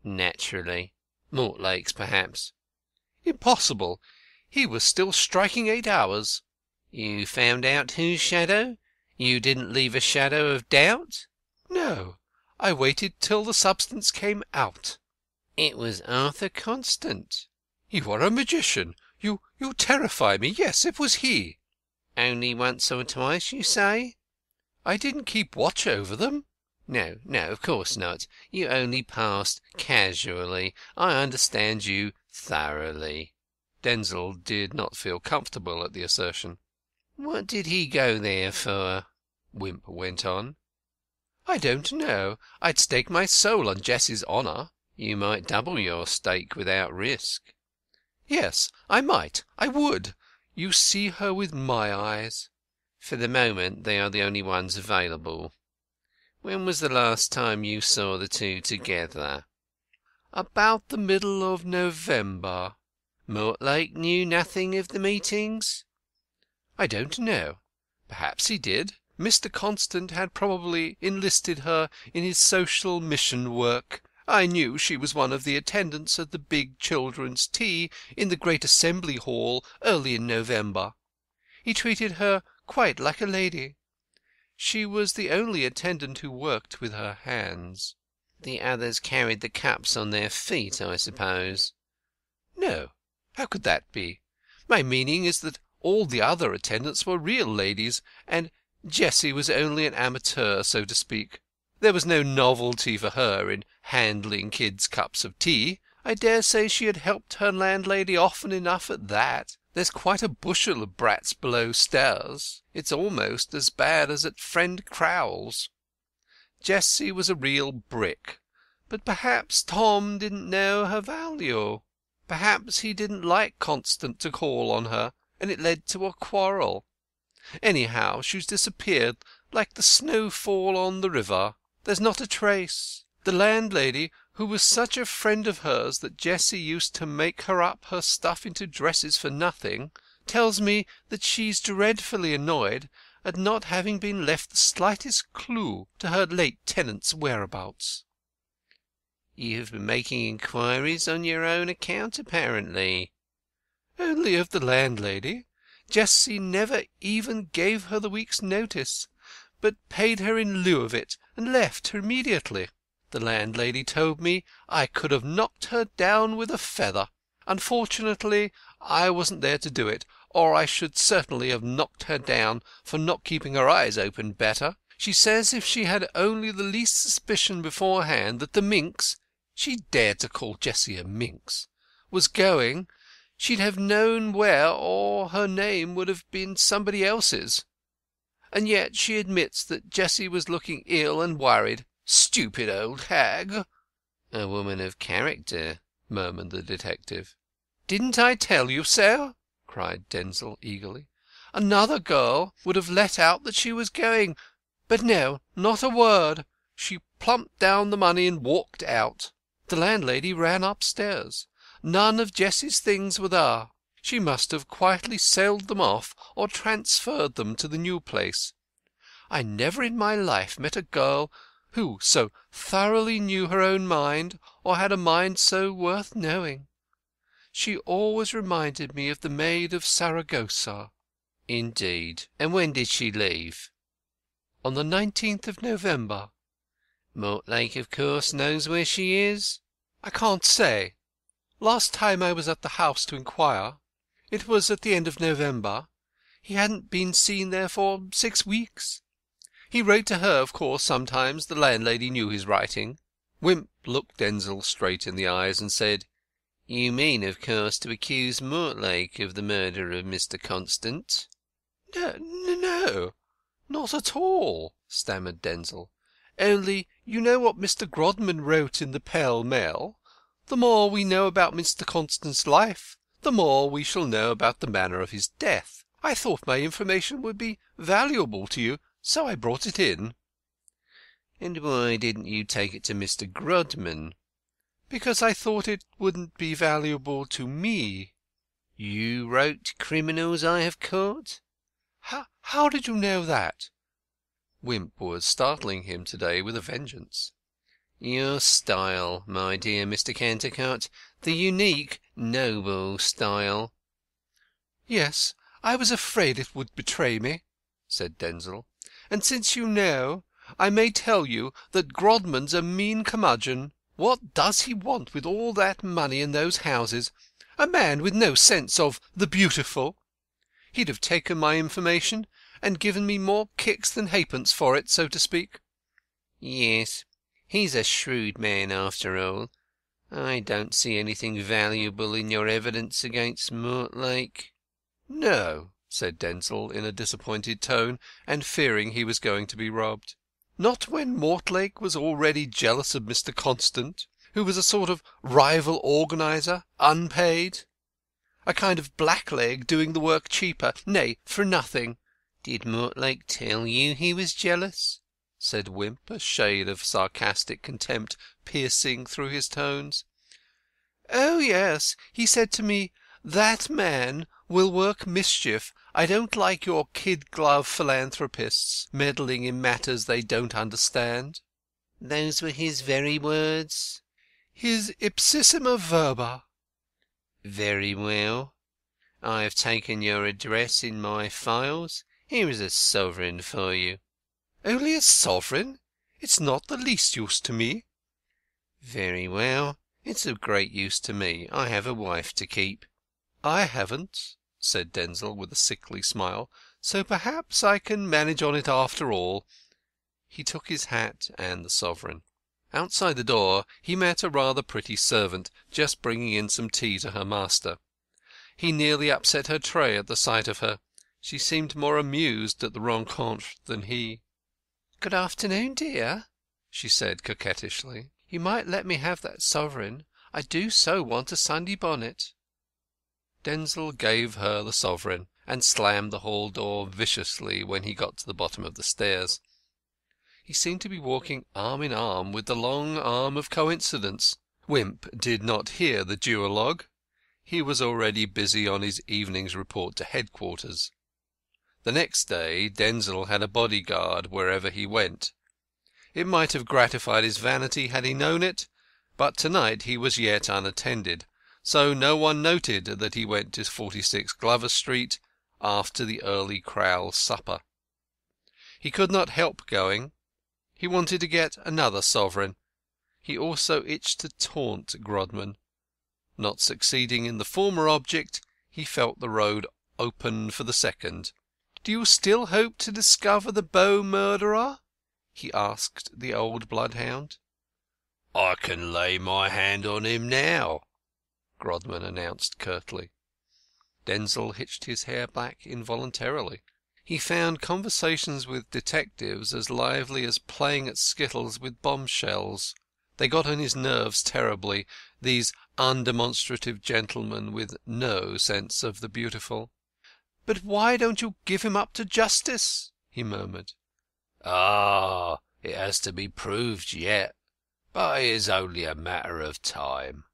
"Naturally. Mortlake's, perhaps." "Impossible. He was still striking 8 hours." "You found out whose shadow? You didn't leave a shadow of doubt?" "No. I waited till the substance came out." "It was Arthur Constant." "You are a magician. You terrify me. Yes, it was he." "Only once or twice, you say?" "I didn't keep watch over them." No, of course not. You only passed casually. I understand you thoroughly." Denzil did not feel comfortable at the assertion. "What did he go there for?" Wimp went on. "I don't know. I'd stake my soul on Jessie's honour." "You might double your stake without risk." "Yes, I might. I would. You see her with my eyes." "For the moment they are the only ones available. When was the last time you saw the two together?" "About the middle of November." "Mortlake knew nothing of the meetings?" "I don't know. Perhaps he did. Mr. Constant had probably enlisted her in his social mission work. I knew she was one of the attendants at the big children's tea in the great Assembly Hall early in November. He treated her quite like a lady. She was the only attendant who worked with her hands." "The others carried the cups on their feet, I suppose?" "No. How could that be? My meaning is that all the other attendants were real ladies, and Jessie was only an amateur, so to speak. There was no novelty for her in handling kids' cups of tea. I dare say she had helped her landlady often enough at that. There's quite a bushel of brats below stairs. It's almost as bad as at friend Crowl's. Jessie was a real brick. But perhaps Tom didn't know her value. Perhaps he didn't like Constant to call on her, and it led to a quarrel. Anyhow, she's disappeared like the snowfall on the river. There's not a trace. The landlady, who was such a friend of hers that Jessie used to make her up her stuff into dresses for nothing, tells me that she's dreadfully annoyed at not having been left the slightest clue to her late tenant's whereabouts." "You have been making inquiries on your own account, apparently." "Only of the landlady. Jessie never even gave her the week's notice, but paid her in lieu of it, and left her immediately. The landlady told me I could have knocked her down with a feather. Unfortunately, I wasn't there to do it, or I should certainly have knocked her down for not keeping her eyes open better. She says if she had only the least suspicion beforehand that the minx—she dared to call Jessie a minx—was going, she'd have known where, or her name would have been somebody else's. And yet she admits that Jessie was looking ill and worried. Stupid old hag!" "A woman of character," murmured the detective. "Didn't I tell you so?" cried Denzil eagerly. "Another girl would have let out that she was going, but no, not a word. She plumped down the money and walked out. The landlady ran upstairs. None of Jessie's things were there. She must have quietly sold them off or transferred them to the new place. I never in my life met a girl who so thoroughly knew her own mind, or had a mind so worth knowing. She always reminded me of the Maid of Saragossa." "Indeed. And when did she leave?" "On the 19th of November." "Mortlake, of course, knows where she is?" "I can't say. Last time I was at the house to inquire, it was at the end of November, he hadn't been seen there for 6 weeks. He wrote to her, of course, sometimes. The landlady knew his writing." Wimp looked Denzil straight in the eyes and said, "You mean, of course, to accuse Mortlake of the murder of Mr. Constant?" "No, not at all," stammered Denzil. "Only you know what Mr. Grodman wrote in the Pell Mell. The more we know about Mr. Constant's life, the more we shall know about the manner of his death. I thought my information would be valuable to you, so I brought it in." "And why didn't you take it to Mr. Grodman?" "Because I thought it wouldn't be valuable to me." "You wrote criminals I have caught?" How did you know that?" Wimp was startling him to-day with a vengeance. "Your style, my dear Mr. Cantercot. The unique, noble style." "Yes, I was afraid it would betray me," said Denzil. "And since you know, I may tell you that Grodman's a mean curmudgeon. What does he want with all that money in those houses? A man with no sense of the beautiful. He'd have taken my information and given me more kicks than halfpence for it, so to speak." "Yes, he's a shrewd man after all. I don't see anything valuable in your evidence against Mortlake." "No," said Denzil in a disappointed tone, and fearing he was going to be robbed. "Not when Mortlake was already jealous of Mr. Constant, who was a sort of rival organiser, unpaid. A kind of blackleg doing the work cheaper, nay, for nothing." "Did Mortlake tell you he was jealous?" said Wimp, a shade of sarcastic contempt piercing through his tones. "Oh, yes. He said to me, 'That man will work mischief. I don't like your kid-glove philanthropists meddling in matters they don't understand.'" "Those were his very words?" "His ipsissima verba." "Very well. I have taken your address in my files. Here is a sovereign for you." "Only a sovereign? It's not the least use to me." "Very well. It's of great use to me. I have a wife to keep." "I haven't," said Denzil with a sickly smile, "so perhaps I can manage on it after all." He took his hat and the sovereign. Outside the door he met a rather pretty servant just bringing in some tea to her master. He nearly upset her tray at the sight of her. She seemed more amused at the rencontre than he. "Good afternoon, dear," she said coquettishly. "You might let me have that sovereign. I do so want a Sunday bonnet." Denzil gave her the sovereign, and slammed the hall door viciously when he got to the bottom of the stairs. He seemed to be walking arm in arm with the long arm of coincidence. Wimp did not hear the duologue. He was already busy on his evening's report to headquarters. The next day Denzil had a bodyguard wherever he went. It might have gratified his vanity had he known it, but tonight he was yet unattended, so no one noted that he went to 46 Glover Street after the early Crowl supper. He could not help going. He wanted to get another sovereign. He also itched to taunt Grodman. Not succeeding in the former object, he felt the road open for the second. "Do you still hope to discover the Bow murderer?" he asked the old bloodhound. "I can lay my hand on him now," Grodman announced curtly. Denzil hitched his hair back involuntarily. He found conversations with detectives as lively as playing at skittles with bombshells. They got on his nerves terribly, these undemonstrative gentlemen with no sense of the beautiful. "But why don't you give him up to justice?" he murmured. "Ah, it has to be proved yet, but it is only a matter of time."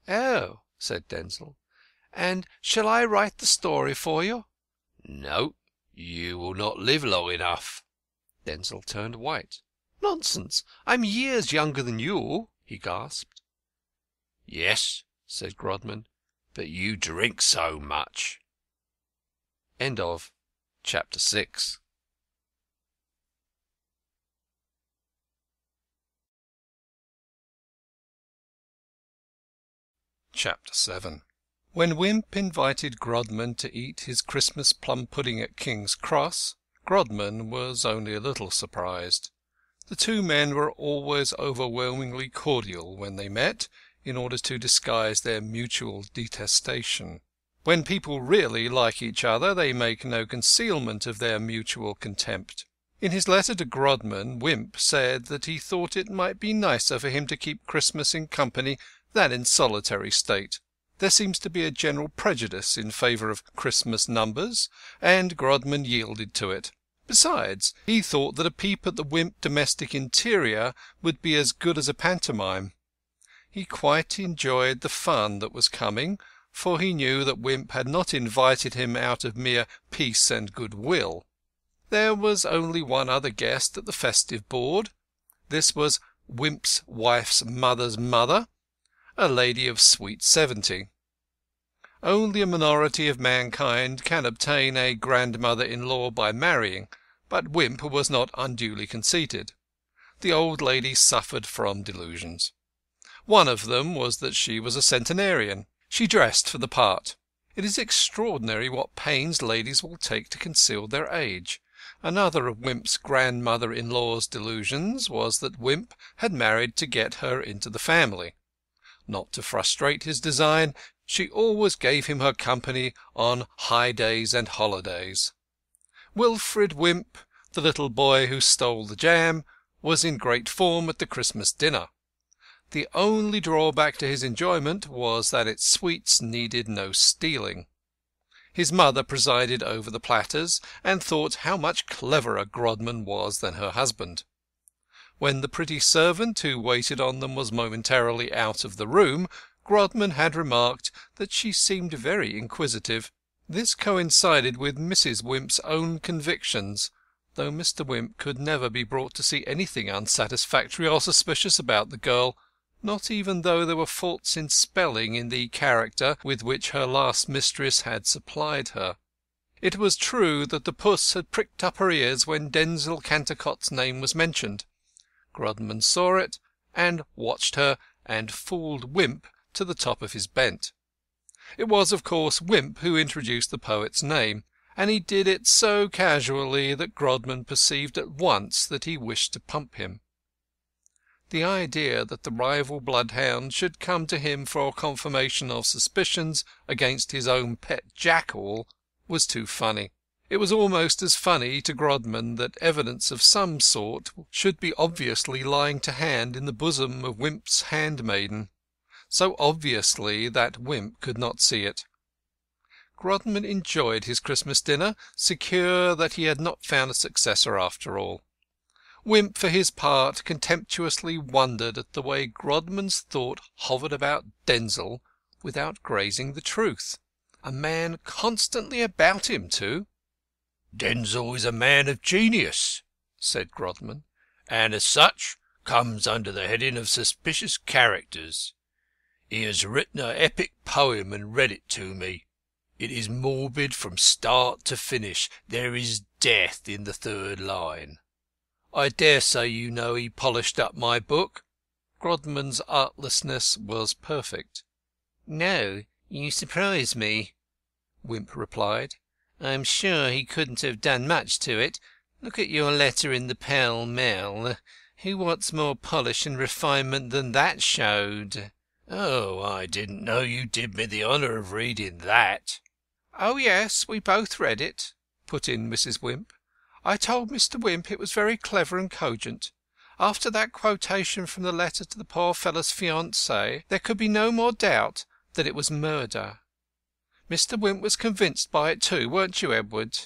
"Oh," said Denzil. "And shall I write the story for you?" "No, you will not live long enough." Denzil turned white. "Nonsense! I'm years younger than you," he gasped. "Yes," said Grodman, "but you drink so much." Chapter 6. Chapter 7. When Wimp invited Grodman to eat his Christmas plum-pudding at King's Cross, Grodman was only a little surprised. The two men were always overwhelmingly cordial when they met, in order to disguise their mutual detestation. When people really like each other, they make no concealment of their mutual contempt. In his letter to Grodman, Wimp said that he thought it might be nicer for him to keep Christmas in company than in solitary state. There seems to be a general prejudice in favour of Christmas numbers, and Grodman yielded to it. Besides, he thought that a peep at the Wimp domestic interior would be as good as a pantomime. He quite enjoyed the fun that was coming, for he knew that Wimp had not invited him out of mere peace and goodwill. There was only one other guest at the festive board. This was Wimp's wife's mother's mother, a lady of sweet 70. Only a minority of mankind can obtain a grandmother-in-law by marrying, but Wimp was not unduly conceited. The old lady suffered from delusions. One of them was that she was a centenarian. She dressed for the part. It is extraordinary what pains ladies will take to conceal their age. Another of Wimp's grandmother-in-law's delusions was that Wimp had married to get her into the family. Not to frustrate his design, she always gave him her company on high days and holidays. Wilfred Wimp, the little boy who stole the jam, was in great form at the Christmas dinner. The only drawback to his enjoyment was that its sweets needed no stealing. His mother presided over the platters, and thought how much cleverer Grodman was than her husband. When the pretty servant who waited on them was momentarily out of the room, Grodman had remarked that she seemed very inquisitive. This coincided with Mrs. Wimp's own convictions, though Mr. Wimp could never be brought to see anything unsatisfactory or suspicious about the girl, not even though there were faults in spelling in the character with which her last mistress had supplied her. It was true that the puss had pricked up her ears when Denzil Cantercott's name was mentioned. Grodman saw it, and watched her, and fooled Wimp to the top of his bent. It was, of course, Wimp who introduced the poet's name, and he did it so casually that Grodman perceived at once that he wished to pump him. The idea that the rival bloodhound should come to him for confirmation of suspicions against his own pet jackal was too funny. It was almost as funny to Grodman that evidence of some sort should be obviously lying to hand in the bosom of Wimp's handmaiden, so obviously that Wimp could not see it. Grodman enjoyed his Christmas dinner, secure that he had not found a successor after all. Wimp, for his part, contemptuously wondered at the way Grodman's thought hovered about Denzil without grazing the truth. A man constantly about him, too. "Denzil is a man of genius," said Grodman, "and as such comes under the heading of suspicious characters. He has written an epic poem and read it to me. It is morbid from start to finish. There is death in the third line. I dare say you know he polished up my book." Grodman's artlessness was perfect. "No, you surprise me," Wimp replied. "I'm sure he couldn't have done much to it. Look at your letter in the Pall Mall. Who wants more polish and refinement than that showed?" "Oh, I didn't know you did me the honour of reading that." "Oh, yes, we both read it," put in Mrs. Wimp. "I told Mr. Wimp it was very clever and cogent. After that quotation from the letter to the poor fellow's fiancée, there could be no more doubt that it was murder. Mr. Wimp was convinced by it too, weren't you, Edward?"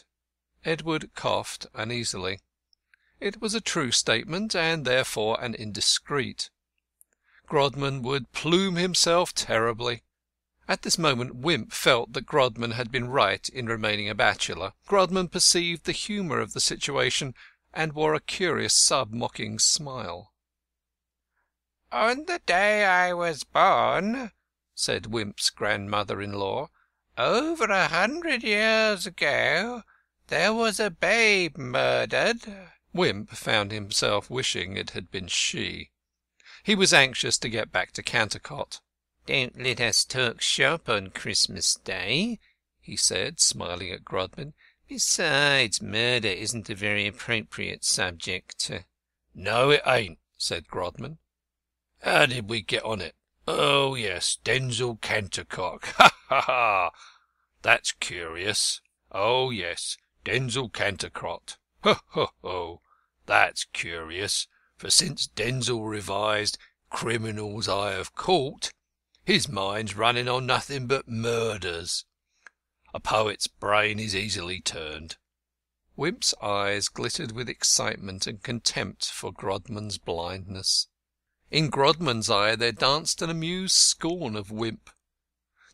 Edward coughed uneasily. It was a true statement, and therefore an indiscreet. Grodman would plume himself terribly. At this moment Wimp felt that Grodman had been right in remaining a bachelor. Grodman perceived the humour of the situation, and wore a curious sub-mocking smile. "On the day I was born," said Wimp's grandmother-in-law, "over 100 years ago, there was a babe murdered." Wimp found himself wishing it had been she. He was anxious to get back to Cantercot. "Don't let us talk shop on Christmas Day," he said, smiling at Grodman. "Besides, murder isn't a very appropriate subject." "No, it ain't," said Grodman. "How did we get on it? Oh, yes, Denzil Cantercot. Ha, ha, ha! That's curious. Oh, yes, Denzil Cantercot. Ho, ho, ho! That's curious, for since Denzil revised Criminals I Have Caught, his mind's running on nothing but murders. A poet's brain is easily turned." Wimp's eyes glittered with excitement and contempt for Grodman's blindness. In Grodman's eye there danced an amused scorn of Wimp.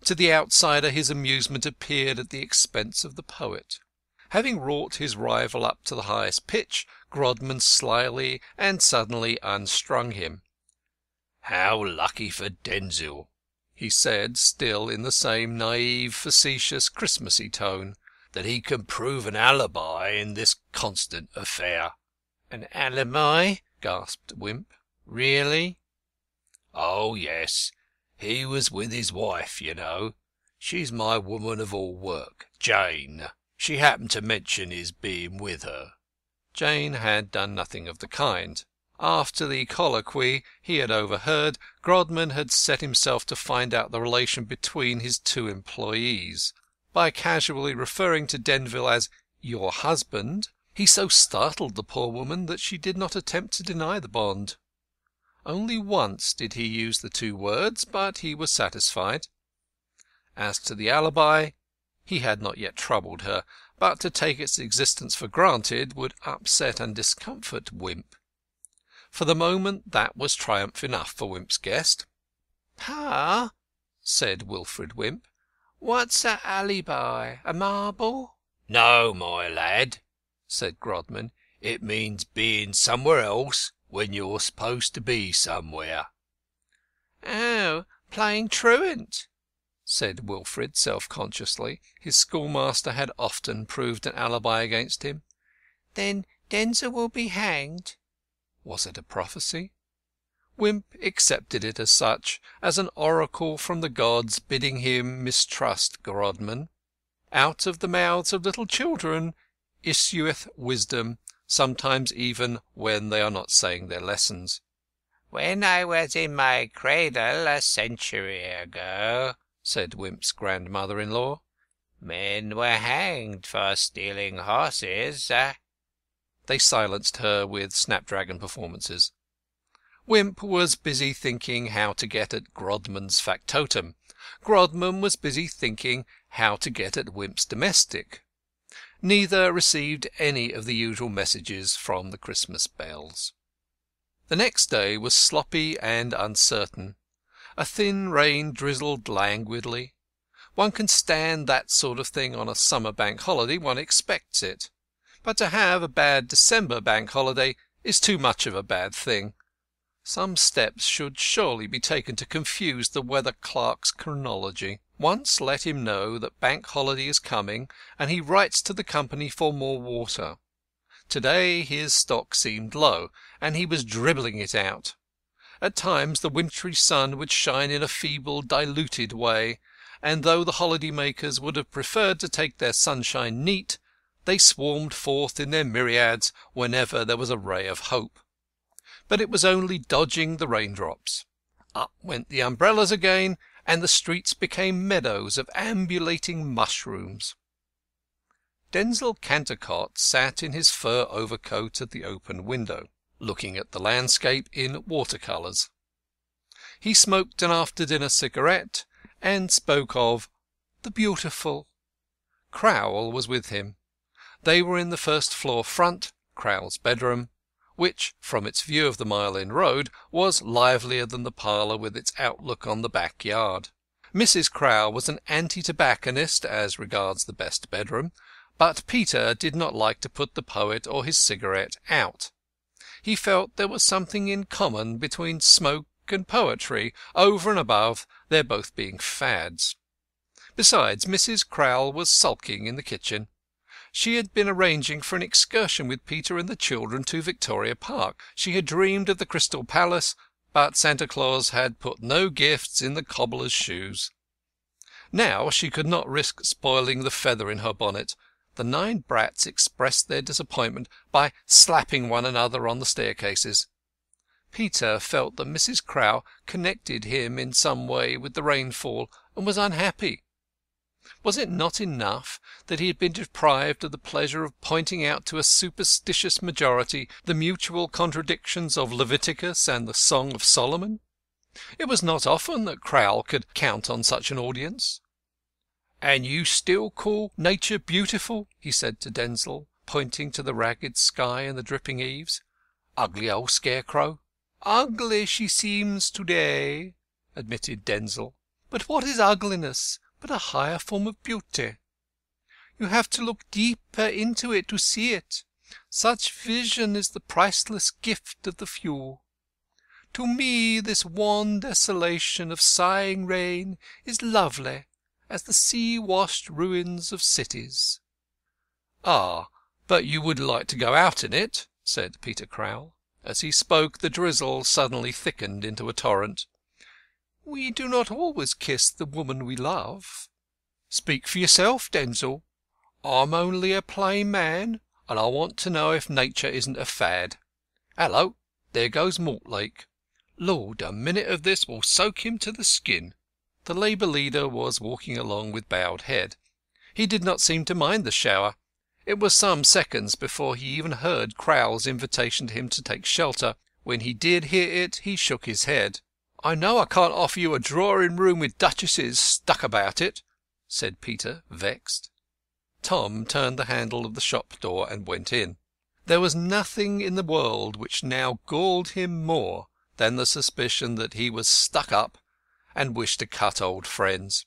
To the outsider his amusement appeared at the expense of the poet. Having wrought his rival up to the highest pitch, Grodman slyly and suddenly unstrung him. "How lucky for Denzil," he said, still in the same naive, facetious, Christmassy tone, "that he can prove an alibi in this constant affair." "An alibi?" gasped Wimp. "Really?" "Oh, yes. He was with his wife, you know. She's my woman of all work, Jane. She happened to mention his being with her." Jane had done nothing of the kind. After the colloquy he had overheard, Grodman had set himself to find out the relation between his two employees. By casually referring to Denville as "your husband," he so startled the poor woman that she did not attempt to deny the bond. Only once did he use the two words, but he was satisfied. As to the alibi, he had not yet troubled her, but to take its existence for granted would upset and discomfort Wimp. For the moment that was triumph enough for Wimp's guest. "Pa," said Wilfred Wimp, "what's a alibi? A marble?" "No, my lad," said Grodman. "It means being somewhere else when you're supposed to be somewhere." "Oh, playing truant," said Wilfred self-consciously. His schoolmaster had often proved an alibi against him. "Then Denzil will be hanged." Was it a prophecy? Wimp accepted it as such, as an oracle from the gods bidding him mistrust Grodman. Out of the mouths of little children issueth wisdom, sometimes even when they are not saying their lessons. "When I was in my cradle 1 century ago," said Wimp's grandmother-in-law, "men were hanged for stealing horses." They silenced her with snapdragon performances. Wimp was busy thinking how to get at Grodman's factotum. Grodman was busy thinking how to get at Wimp's domestic. Neither received any of the usual messages from the Christmas bells. The next day was sloppy and uncertain. A thin rain drizzled languidly. One can stand that sort of thing on a summer bank holiday, one expects it. But to have a bad December bank holiday is too much of a bad thing. Some steps should surely be taken to confuse the weather clerk's chronology. Once let him know that bank holiday is coming, and he writes to the company for more water. To-day his stock seemed low, and he was dribbling it out. At times the wintry sun would shine in a feeble, diluted way, and though the holiday-makers would have preferred to take their sunshine neat, they swarmed forth in their myriads whenever there was a ray of hope. But it was only dodging the raindrops. Up went the umbrellas again, and the streets became meadows of ambulating mushrooms. Denzil Cantercot sat in his fur overcoat at the open window, looking at the landscape in water-colours. He smoked an after-dinner cigarette, and spoke of the beautiful. Crowl was with him. They were in the first-floor front, Crowl's bedroom, which, from its view of the Mile End Road, was livelier than the parlour with its outlook on the backyard. Mrs. Crowl was an anti-tobacconist as regards the best bedroom, but Peter did not like to put the poet or his cigarette out. He felt there was something in common between smoke and poetry, over and above their both being fads. Besides, Mrs. Crowl was sulking in the kitchen. She had been arranging for an excursion with Peter and the children to Victoria Park. She had dreamed of the Crystal Palace, but Santa Claus had put no gifts in the cobbler's shoes. Now she could not risk spoiling the feather in her bonnet. The 9 brats expressed their disappointment by slapping one another on the staircases. Peter felt that Mrs. Crowl connected him in some way with the rainfall, and was unhappy. Was it not enough that he had been deprived of the pleasure of pointing out to a superstitious majority the mutual contradictions of Leviticus and the Song of Solomon? It was not often that Crowl could count on such an audience. "And you still call nature beautiful?" he said to Denzil, pointing to the ragged sky and the dripping eaves. "Ugly old scarecrow." "Ugly she seems to-day," admitted Denzil. "But what is ugliness but a higher form of beauty? You have to look deeper into it to see it. Such vision is the priceless gift of the few. To me this wan desolation of sighing rain is lovely as the sea-washed ruins of cities." "Ah, but you would like to go out in it," said Peter Crowl. As he spoke, the drizzle suddenly thickened into a torrent. "We do not always kiss the woman we love." "Speak for yourself, Denzil. I'm only a plain man, and I want to know if nature isn't a fad. Hallo, there goes Mortlake. Lord, a minute of this will soak him to the skin." The Labour leader was walking along with bowed head. He did not seem to mind the shower. It was some seconds before he even heard Crowl's invitation to him to take shelter. When he did hear it, he shook his head. "I know I can't offer you a drawing-room with duchesses stuck about it," said Peter, vexed. Tom turned the handle of the shop door and went in. There was nothing in the world which now galled him more than the suspicion that he was stuck up and wished to cut old friends.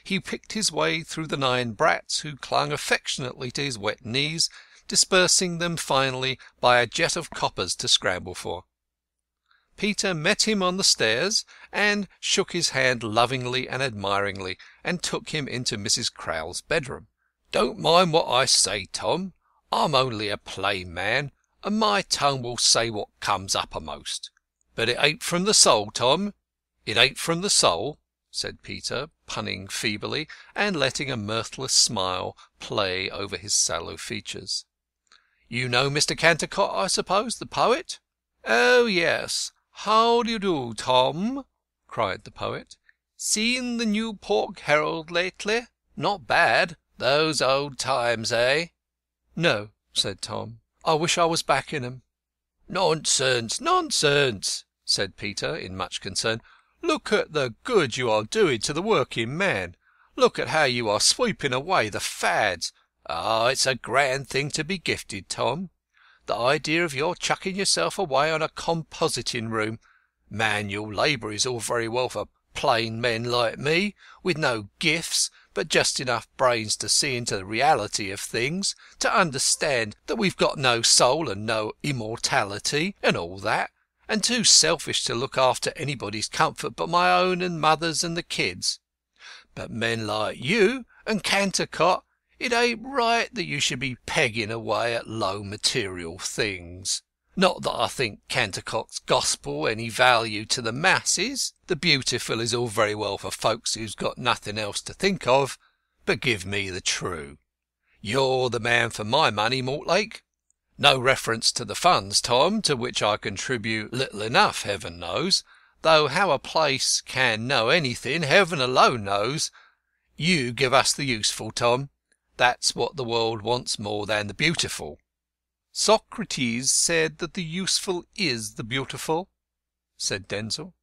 He picked his way through the 9 brats, who clung affectionately to his wet knees, dispersing them finally by a jet of coppers to scramble for. Peter met him on the stairs, and shook his hand lovingly and admiringly, and took him into Mrs. Crowl's bedroom. "Don't mind what I say, Tom. I'm only a plain man, and my tongue will say what comes uppermost. But it ain't from the soul, Tom. It ain't from the soul," said Peter, punning feebly, and letting a mirthless smile play over his sallow features. "You know Mr. Cantercot, I suppose, the poet?" "Oh, yes. How do you do, Tom?" cried the poet. "Seen the New Pork Herald lately? Not bad. Those old times, eh?" "No," said Tom. "I wish I was back in 'em." "Nonsense, nonsense," said Peter, in much concern. "Look at the good you are doing to the working man. Look at how you are sweeping away the fads. Ah, it's a grand thing to be gifted, Tom. The idea of your chucking yourself away on a compositing room. Manual labour is all very well for plain men like me, with no gifts, but just enough brains to see into the reality of things, to understand that we've got no soul and no immortality, and all that, and too selfish to look after anybody's comfort but my own and mother's and the kids. But men like you and Cantercot, it ain't right that you should be pegging away at low material things. Not that I think Cantercot's gospel any value to the masses. The beautiful is all very well for folks who's got nothing else to think of, but give me the true. You're the man for my money, Mortlake. No reference to the funds, Tom, to which I contribute little enough, heaven knows, though how a place can know anything, heaven alone knows. You give us the useful, Tom. That's what the world wants more than the beautiful. Socrates said that the useful is the beautiful, said Denzil.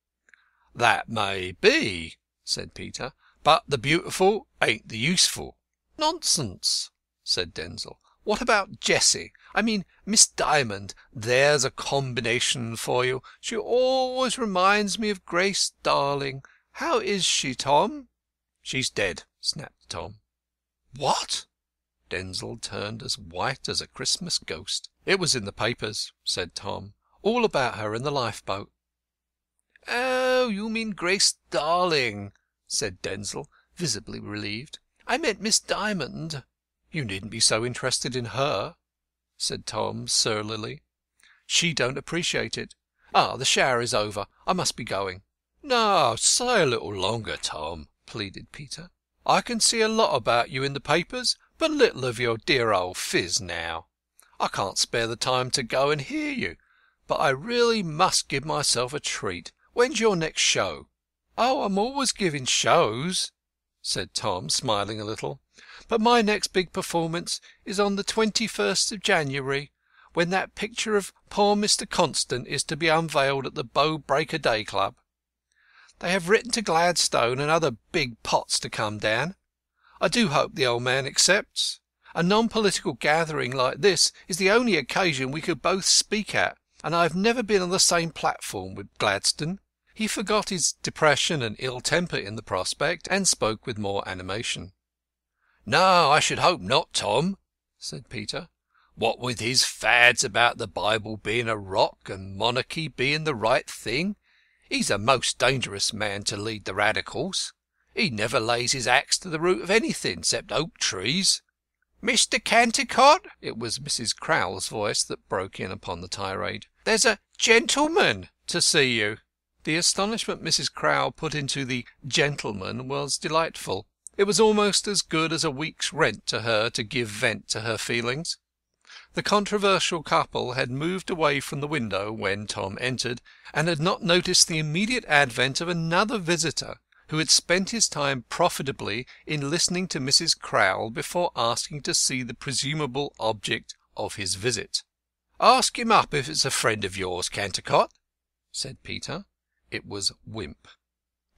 That may be, said Peter, but the beautiful ain't the useful. Nonsense, said Denzil. What about Jessie? I mean, Miss Dymond. There's a combination for you. She always reminds me of Grace Darling. How is she, Tom? She's dead, snapped Tom. What? Denzil turned as white as a Christmas ghost. It was in the papers, said Tom. All about her in the lifeboat. Oh, you mean Grace Darling, said Denzil, visibly relieved. I meant Miss Dymond. You needn't be so interested in her, said Tom surlily. She don't appreciate it. Ah, the shower is over. I must be going. No, stay a little longer, Tom, pleaded Peter. I can see a lot about you in the papers, but little of your dear old phiz now. I can't spare the time to go and hear you, but I really must give myself a treat. When's your next show? Oh, I'm always giving shows, said Tom, smiling a little. But my next big performance is on the 21st of January, when that picture of poor Mr. Constant is to be unveiled at the Bow Breaker Day Club. They have written to Gladstone and other big pots to come down. I do hope the old man accepts. A non-political gathering like this is the only occasion we could both speak at, and I have never been on the same platform with Gladstone. He forgot his depression and ill temper in the prospect, and spoke with more animation. No, I should hope not, Tom, said Peter. What with his fads about the Bible being a rock and monarchy being the right thing, he's a most dangerous man to lead the Radicals. He never lays his axe to the root of anything except oak trees. Mr. Cantercot, it was Mrs. Crowl's voice that broke in upon the tirade. There's a gentleman to see you. The astonishment Mrs. Crowl put into the gentleman was delightful. It was almost as good as a week's rent to her to give vent to her feelings. The controversial couple had moved away from the window when Tom entered, and had not noticed the immediate advent of another visitor, who had spent his time profitably in listening to Mrs. Crowl before asking to see the presumable object of his visit. "Ask him up if it's a friend of yours, Cantercot," said Peter. It was Wimp.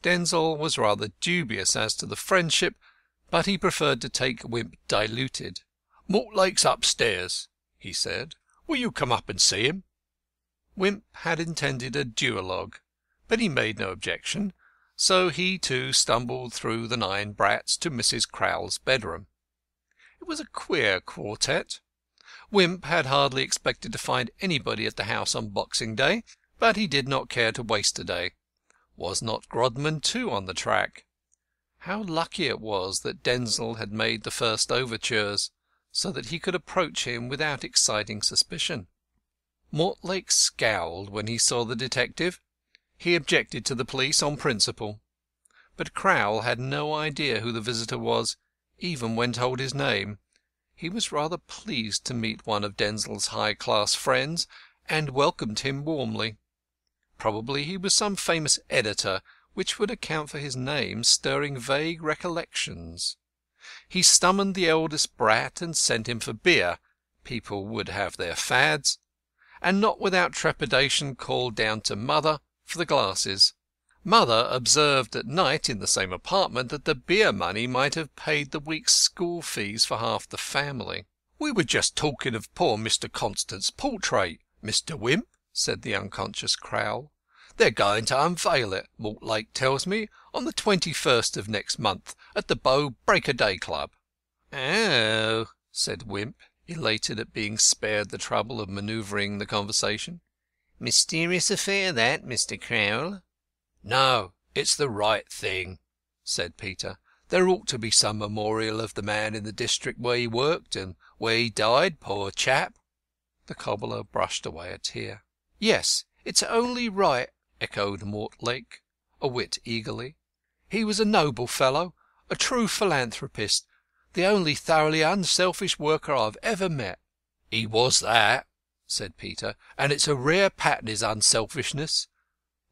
Denzil was rather dubious as to the friendship, but he preferred to take Wimp diluted. "Mortlake's upstairs," he said. "Will you come up and see him?" Wimp had intended a duologue, but he made no objection, so he too stumbled through the 9 brats to Mrs. Crowl's bedroom. It was a queer quartet. Wimp had hardly expected to find anybody at the house on Boxing Day, but he did not care to waste a day. Was not Grodman too on the track? How lucky it was that Denzil had made the first overtures, so that he could approach him without exciting suspicion. Mortlake scowled when he saw the detective. He objected to the police on principle. But Crowl had no idea who the visitor was, even when told his name. He was rather pleased to meet one of Denzil's high-class friends, and welcomed him warmly. Probably he was some famous editor, which would account for his name stirring vague recollections. He summoned the eldest brat and sent him for beer. People would have their fads. And not without trepidation called down to Mother for the glasses. Mother observed at night in the same apartment that the beer money might have paid the week's school fees for half the family. "We were just talking of poor Mr. Constant's portrait, Mr. Wimp," said the unconscious Crowl. "They're going to unveil it, Mortlake tells me, on the 21st of next month at the Bow Break-a-Day Club." "Oh," said Wimp, elated at being spared the trouble of manoeuvring the conversation. "Mysterious affair that, Mr. Crowl." "No, it's the right thing," said Peter. "There ought to be some memorial of the man in the district where he worked and where he died, poor chap." The cobbler brushed away a tear. "Yes, it's only right," echoed Mortlake, a whit eagerly. "He was a noble fellow, a true philanthropist, the only thoroughly unselfish worker I've ever met." "He was that," said Peter, "and it's a rare pattern, his unselfishness.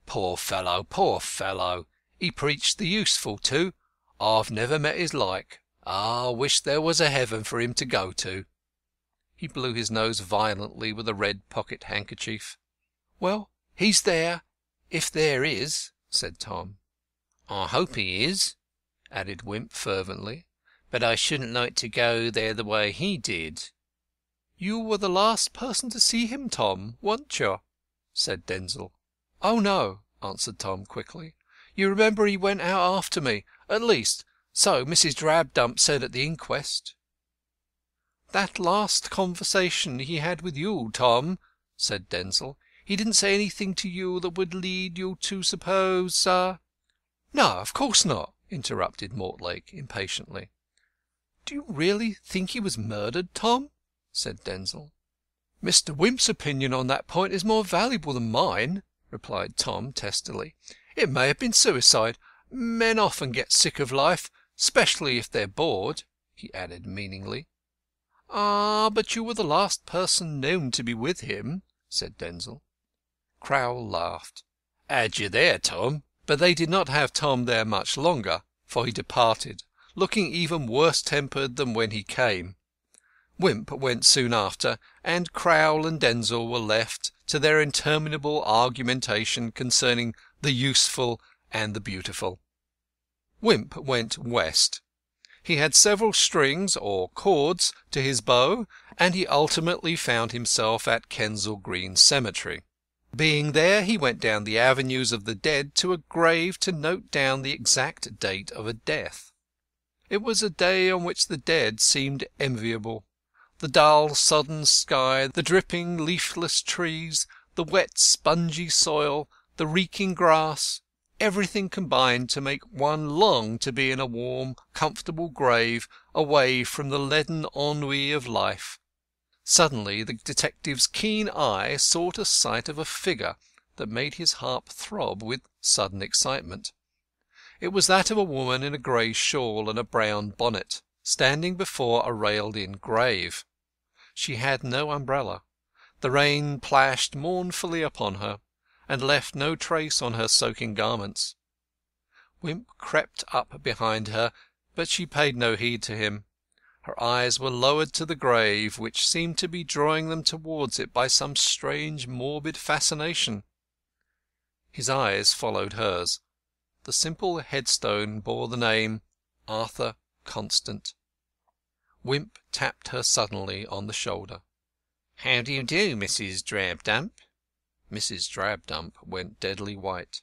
Poor fellow, poor fellow! He preached the useful, too. I've never met his like. I wish there was a heaven for him to go to." He blew his nose violently with a red pocket-handkerchief. "Well, he's there, if there is," said Tom. "I hope he is," added Wimp fervently, "but I shouldn't like to go there the way he did." "You were the last person to see him, Tom, weren't you?" said Denzil. "Oh, no," answered Tom quickly. "You remember he went out after me. At least, so Mrs. Drabdump said at the inquest." "That last conversation he had with you, Tom," said Denzil, "he didn't say anything to you that would lead you to suppose, No, of course not," interrupted Mortlake impatiently. "Do you really think he was murdered, Tom?" said Denzil. "Mr. Wimp's opinion on that point is more valuable than mine," replied Tom testily. "It may have been suicide. Men often get sick of life, especially if they're bored," he added meaningly. "Ah, but you were the last person known to be with him," said Denzil. Crowl laughed. "Had you there, Tom?" But they did not have Tom there much longer, for he departed, looking even worse tempered than when he came. Wimp went soon after, and Crowl and Denzil were left to their interminable argumentation concerning the useful and the beautiful. Wimp went west. He had several strings, or chords, to his bow, and he ultimately found himself at Kensal Green Cemetery. Being there, he went down the avenues of the dead to a grave to note down the exact date of a death. It was a day on which the dead seemed enviable. The dull, sodden sky, the dripping, leafless trees, the wet, spongy soil, the reeking grass, everything combined to make one long to be in a warm, comfortable grave away from the leaden ennui of life. Suddenly the detective's keen eye sought a sight of a figure that made his heart throb with sudden excitement. It was that of a woman in a grey shawl and a brown bonnet, standing before a railed-in grave. She had no umbrella. The rain plashed mournfully upon her, and left no trace on her soaking garments. Wimp crept up behind her, but she paid no heed to him. Her eyes were lowered to the grave, which seemed to be drawing them towards it by some strange morbid fascination. His eyes followed hers. The simple headstone bore the name Arthur Constant. Wimp tapped her suddenly on the shoulder. "How do you do, Mrs. Drabdump?" Mrs. Drabdump went deadly white.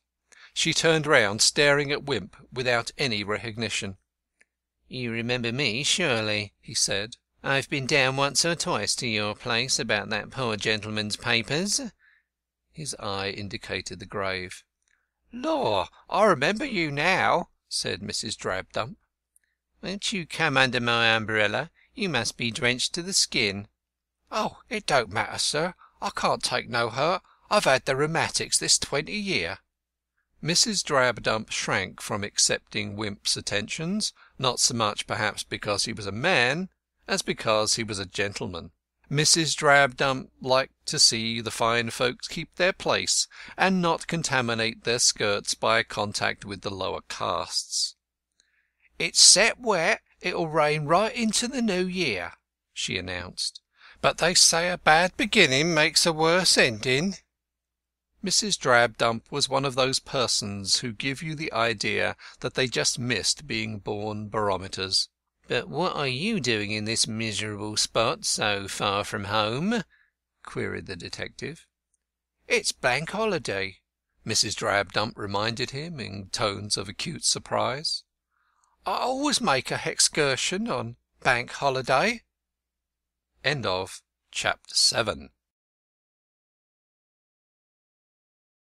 She turned round, staring at Wimp without any recognition. "You remember me, surely?" he said. "I've been down once or twice to your place about that poor gentleman's papers." His eye indicated the grave. "Law, I remember you now," said Mrs. Drabdump. "Won't you come under my umbrella? You must be drenched to the skin." "Oh, it don't matter, sir. I can't take no hurt. I've had the rheumatics this 20 year." Mrs. Drabdump shrank from accepting Wimp's attentions, not so much perhaps because he was a man as because he was a gentleman. Mrs. Drabdump liked to see the fine folks keep their place and not contaminate their skirts by contact with the lower castes. "It's set wet. It'll rain right into the new year," she announced. "But they say a bad beginning makes a worse ending." Mrs. Drabdump was one of those persons who give you the idea that they just missed being born barometers. "But what are you doing in this miserable spot so far from home?" queried the detective. It's Bank Holiday," Mrs. Drabdump reminded him in tones of acute surprise. "I always make a hexcursion on Bank Holiday." Chapter 7